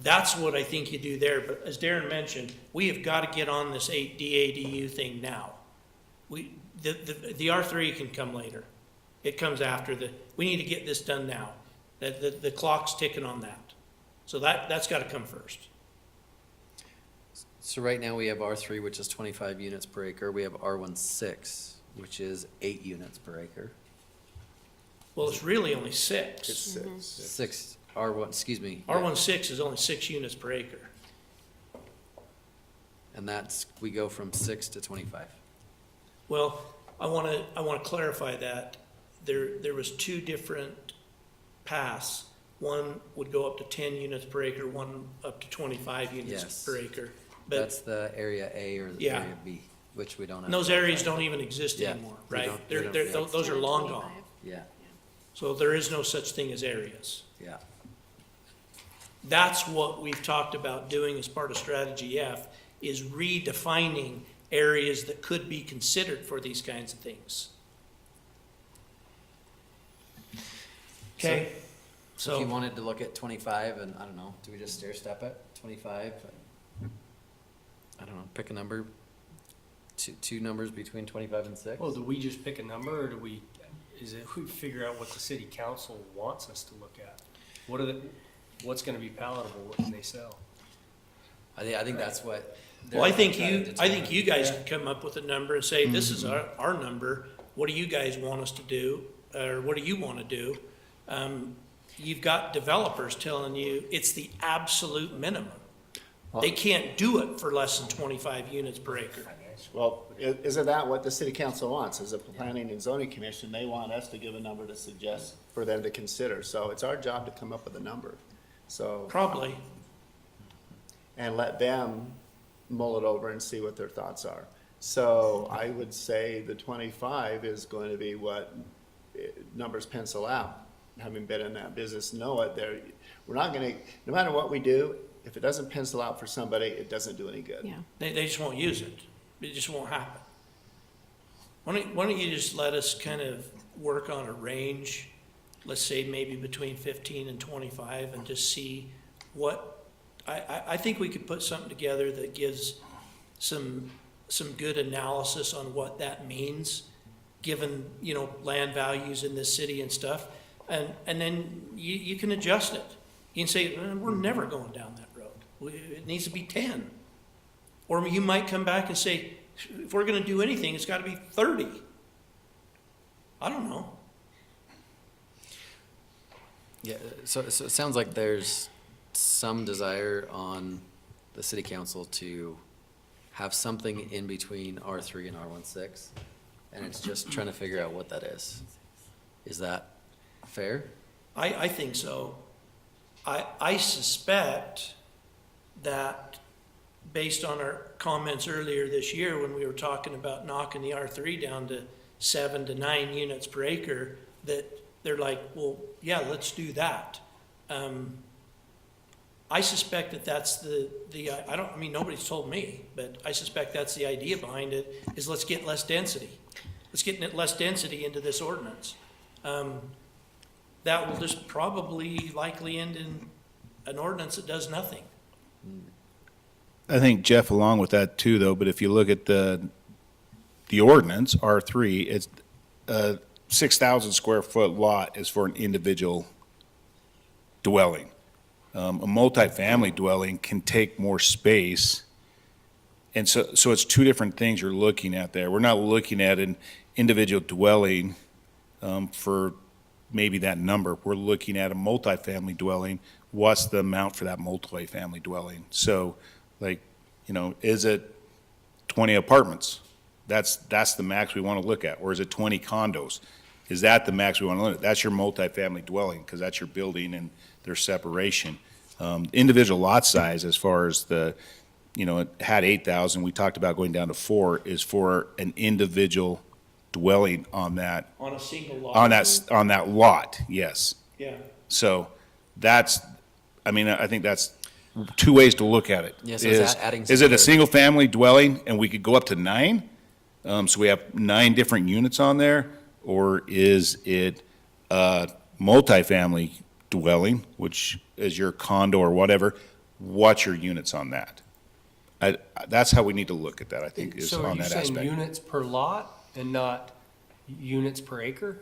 That's what I think you do there, but as Darren mentioned, we have got to get on this DADU thing now. The R3 can come later. It comes after we need to get this done now. The clock's ticking on that. So that's got to come first. So right now we have R3, which is 25 units per acre. We have R16, which is 8 units per acre. Well, it's really only six. Six, R1, excuse me. R16 is only 6 units per acre. And that's, we go from 6 to 25. Well, I want to clarify that. There was 2 different paths. One would go up to 10 units per acre, one up to 25 units Yes. per acre. But That's the area A or the Yeah. area B, which we don't have. and those areas don't even exist Yeah, anymore, we right? don't- we don't- They're, yeah. those are long gone. Yeah, So there is no such thing as areas. yeah. That's what we've talked about doing as part of Strategy F, is redefining areas that could be considered for these kinds of things. Okay, If you so, wanted to look at 25, and I don't know, do we just stair step it, 25? I don't know, pick a number, two numbers between 25 and 6? Well, do we just pick a number, or do we, we figure out what the city council wants us to look at? What's gonna be palatable, what can they sell? I think that's what. well, I think they're trying to I think you guys determine. can come up with a number and say, this is our number. What do you guys want us to do? Or what do you want to do? You've got developers telling you it's the absolute minimum. They can't do it for less than 25 units per acre. Well, isn't that what the city council wants? As a planning and zoning commission, they want us to give a number to suggest for them to consider. So it's our job to come up with a number. So, Probably. and let them mull it over and see what their thoughts are. So I would say the 25 is going to be what numbers pencil out. Having been in that business, know it. We're not going to, no matter what we do, if it doesn't pencil out for somebody, it doesn't do any good. Yeah. They just won't use it. It just won't happen. Why don't you just let us kind of work on a range, let's say maybe between 15 and 25, and just see what, I think we could put something together that gives some good analysis on what that means, given, land values in this city and stuff. And then you can adjust it. You can say, we're never going down that road. It needs to be 10. Or you might come back and say, if we're gonna do anything, it's gotta be 30. I don't know. Yeah, so it sounds like there's some desire on the city council to have something in between R3 and R16, and it's just trying to figure out what that is. Is that fair? I think so. I suspect that based on our comments earlier this year when we were talking about knocking the R3 down to 7 to 9 units per acre, that they're like, well, yeah, let's do that. I suspect that that's I mean, nobody's told me, but I suspect that's the idea behind it, is let's get less density. Let's get less density into this ordinance. That will just probably likely end in an ordinance that does nothing. I think Jeff, along with that too, though, but if you look at the ordinance, R3, it's a 6,000 square foot lot is for an individual dwelling. A multifamily dwelling can take more space. And so it's two different things you're looking at there. We're not looking at an individual dwelling for maybe that number. We're looking at a multifamily dwelling. What's the amount for that multifamily dwelling? So, like, is it 20 apartments? That's the max we want to look at. Or is it 20 condos? Is that the max we want to look at? That's your multifamily dwelling, because that's your building and their separation. Individual lot size, as far as it had 8,000, we talked about going down to 4, is for an individual dwelling on that, On a single lot. on that lot, yes. Yeah. So I think that's two ways to look at it. Yeah, so it's adding Is it a singular- single-family dwelling, and we could go up to 9? So we have 9 different units on there? Or is it a multifamily dwelling, which is your condo or whatever? What's your units on that? That's how we need to look at that, I think, is So are on you that saying aspect. units per lot and not units per acre?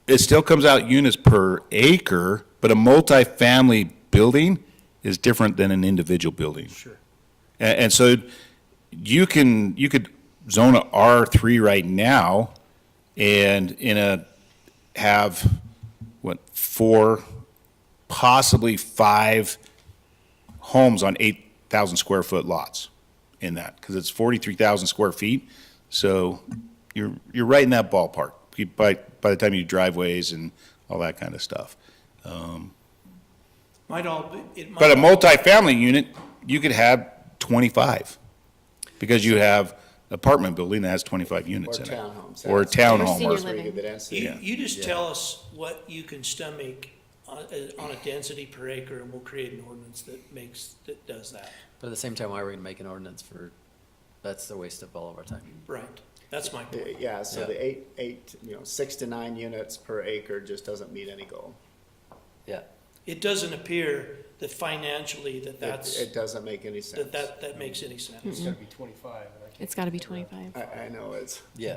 It still comes out units per acre, but a multifamily building is different than an individual building. Sure. And so you could zone a R3 right now and have 4, possibly 5 homes on 8,000 square foot lots in that, because it's 43,000 square feet. So you're right in that ballpark by the time you do driveways and all that kind of stuff. Might all be, it might. But a multifamily unit, you could have 25, because you have apartment building that has 25 units in it. townhomes. Or a That's- townhome. Senior or- living. The density. You just tell us what you can stomach on a density per acre, and we'll create an ordinance that does that. But at the same time, why are we gonna make an ordinance for, that's a waste of all of our time. Right, that's my point. Yeah, so Yeah. the 6 to 9 units per acre just doesn't meet any goal. Yeah. It doesn't appear that financially that's, It doesn't make any sense. that makes any sense. It's gotta be 25. and I can't It's got to be figure out. 25. I know it's. Yeah.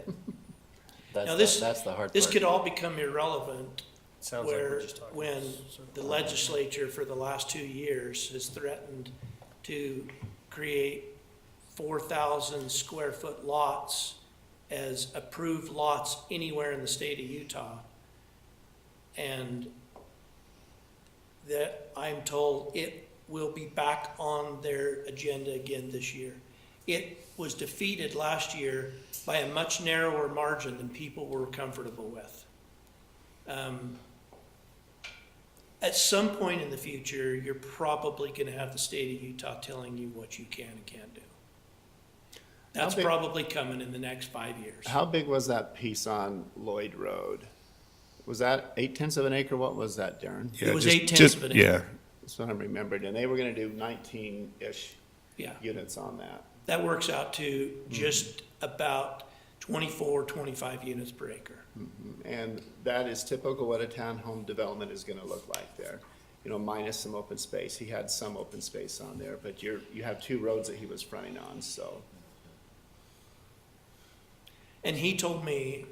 Now, That's the hard part. This could all become irrelevant Sounds like we're where, just talking. when the legislature for the last 2 years has threatened to create 4,000 square foot lots as approved lots anywhere in the state of Utah. And that I'm told it will be back on their agenda again this year. It was defeated last year by a much narrower margin than people were comfortable with. At some point in the future, you're probably gonna have the state of Utah telling you what you can and can't do. That's big- probably coming in the next 5 years. How big was that piece on Lloyd Road? Was that 8/10 of an acre? What was that, Darren? It was just- 8/10 of an acre. Yeah, That's what I'm remembering, and they were gonna do 19-ish Yeah, units on that. that works out to just about 24, 25 units per acre. And that is typical what a townhome development is gonna look like there. Minus some open space. He had some open space on there, but you have 2 roads that he was fronting on, so. And he told me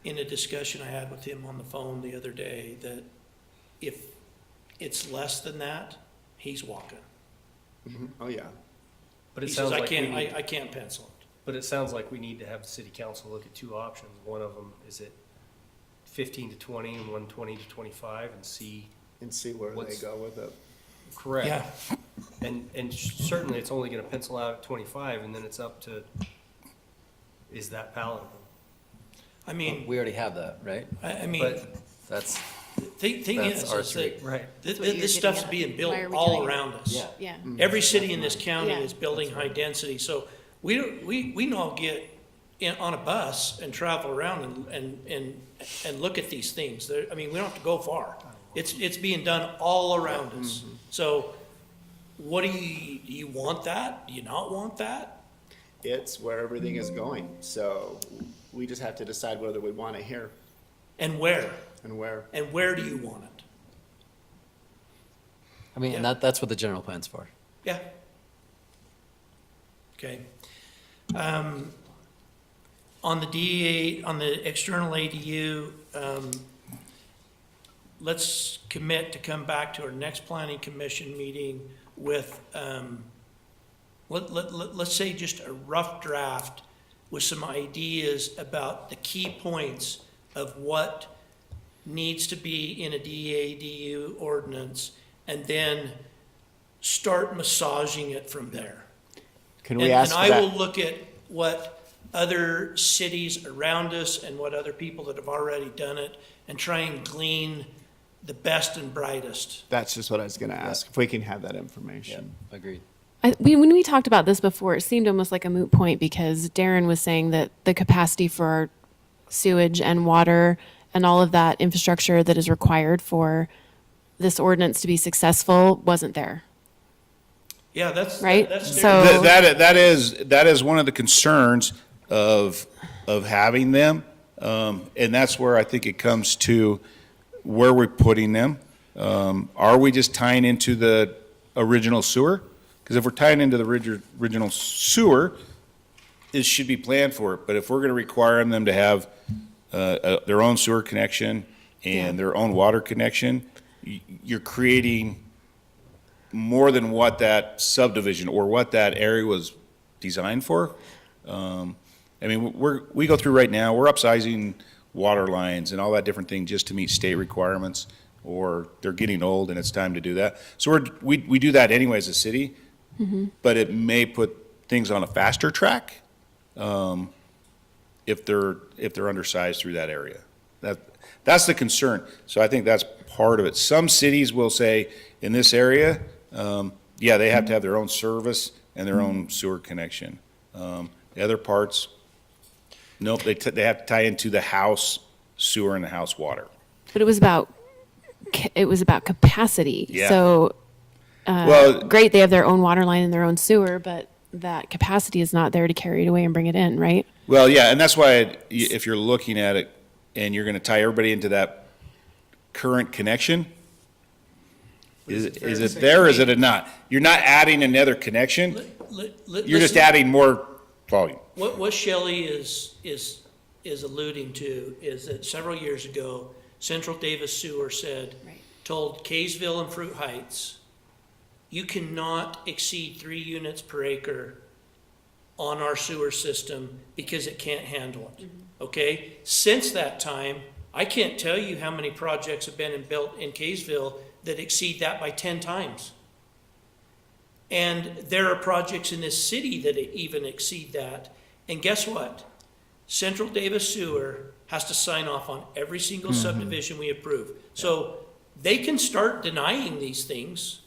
in a discussion I had with him on the phone the other day that if it's less than that, he's walking. Oh, yeah. But it He says, sounds I like we can't, need, I can't pencil it. but it sounds like we need to have the city council look at 2 options. One of them is at 15 to 20 and 120 to 25 and see. And see where they What's- go with it. Correct. Yeah, And certainly, it's only gonna pencil out at 25, and then it's up to, is that palatable? I mean, We already have that, right? I mean, But, That's, thing that's is, our is that right, this stuff's being built Why are we all doing it? around us. Yeah. Yeah. Every city in this county Yeah. is building high density, so we don't, we can all get on a bus and travel around and look at these things. I mean, we don't have to go far. It's being done all around us. So what do you want that? Do you not want that? It's where everything is going, so we just have to decide whether we want it here And where? and where. And where do you want it? I mean, and that's what the general plan's for. Yeah. Okay. On the DEA, on the external ADU, let's commit to come back to our next planning commission meeting with, let's say just a rough draft with some ideas about the key points of what needs to be in a DEA/DU ordinance, and then start massaging it from there. Can we ask for And I will that? look at what other cities around us and what other people that have already done it, and try and glean the best and brightest. That's just what I was gonna ask, if we can have that information. Agreed. When we talked about this before, it seemed almost like a moot point because Darren was saying that the capacity for our sewage and water and all of that infrastructure that is required for this ordinance to be successful wasn't there. Yeah, that's, Right? that's. So- That is one of the concerns of having them. And that's where I think it comes to where we're putting them. Are we just tying into the original sewer? Because if we're tying into the original sewer, it should be planned for it. But if we're going to require them to have their own sewer connection and their own water connection, you're creating more than what that subdivision or what that area was designed for. I mean, we go through right now, we're upsizing water lines and all that different thing just to meet state requirements, or they're getting old and it's time to do that. So we do that anyway as a city, but it may put things on a faster track if they're undersized through that area. That's the concern. So I think that's part of it. Some cities will say, in this area, yeah, they have to have their own service and their own sewer connection. The other parts, nope, they have to tie into the house sewer and the house water. But it was about capacity. Yeah. So Well, great, they have their own water line and their own sewer, but that capacity is not there to carry it away and bring it in, right? well, yeah, and that's why if you're looking at it and you're gonna tie everybody into that current connection, is it there or is it not? You're not adding another connection, you're just adding more volume. What Shelley is alluding to is that several years ago, Central Davis Sewer told Kaysville and Fruit Heights, you cannot exceed 3 units per acre on our sewer system because it can't handle it, okay? Since that time, I can't tell you how many projects have been built in Kaysville that exceed that by 10 times. And there are projects in this city that even exceed that. And guess what? Central Davis Sewer has to sign off on every single subdivision we approve. So they can start denying these things.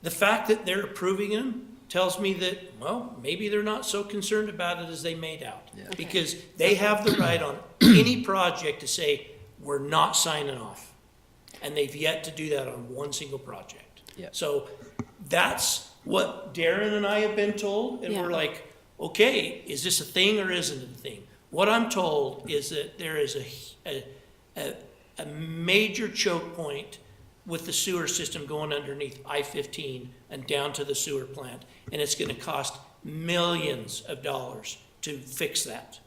The fact that they're approving them tells me that, well, maybe they're not so concerned about it as they made out. Because they have the right on any project to say, we're not signing off. And they've yet to do that on one single project. Yeah. So that's what Darren and I have been told, and Yeah. we're like, okay, is this a thing or isn't it a thing? What I'm told is that there is a major choke point with the sewer system going underneath I-15 and down to the sewer plant, and it's gonna cost millions of dollars to fix that.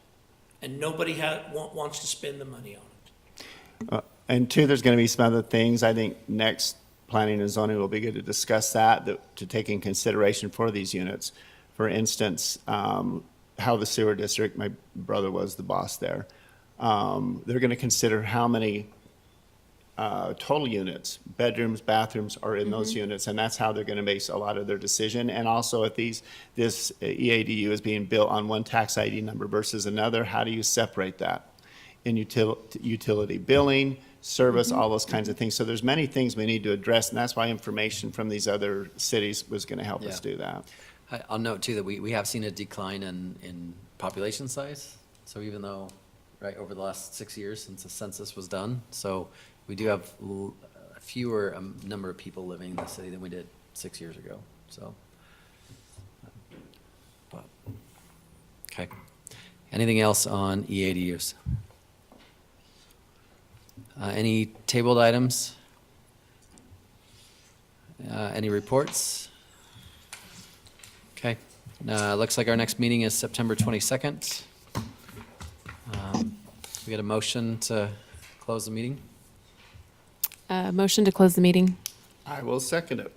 And nobody wants to spend the money on it. And two, there's gonna be some other things, I think next planning and zoning will be good to discuss that to take in consideration for these units. For instance, how the sewer district, my brother was the boss there, they're gonna consider how many total units, bedrooms, bathrooms are in those units, and that's how they're going to base a lot of their decision. And also, if this EADU is being built on one tax ID number versus another, how do you separate that? In utility billing, service, all those kinds of things. So there's many things we need to address, and that's why information from these other cities was going to help us Yeah. do that. I'll note too that we have seen a decline in population size. So even though, right, over the last 6 years since the census was done, so we do have a fewer number of people living in the city than we did 6 years ago, so. but- Okay. Anything else on EADUs? Any tabled items? Any reports? Okay. Looks like our next meeting is September 22nd. We got a motion to close the meeting? Motion to close the meeting. I will second it.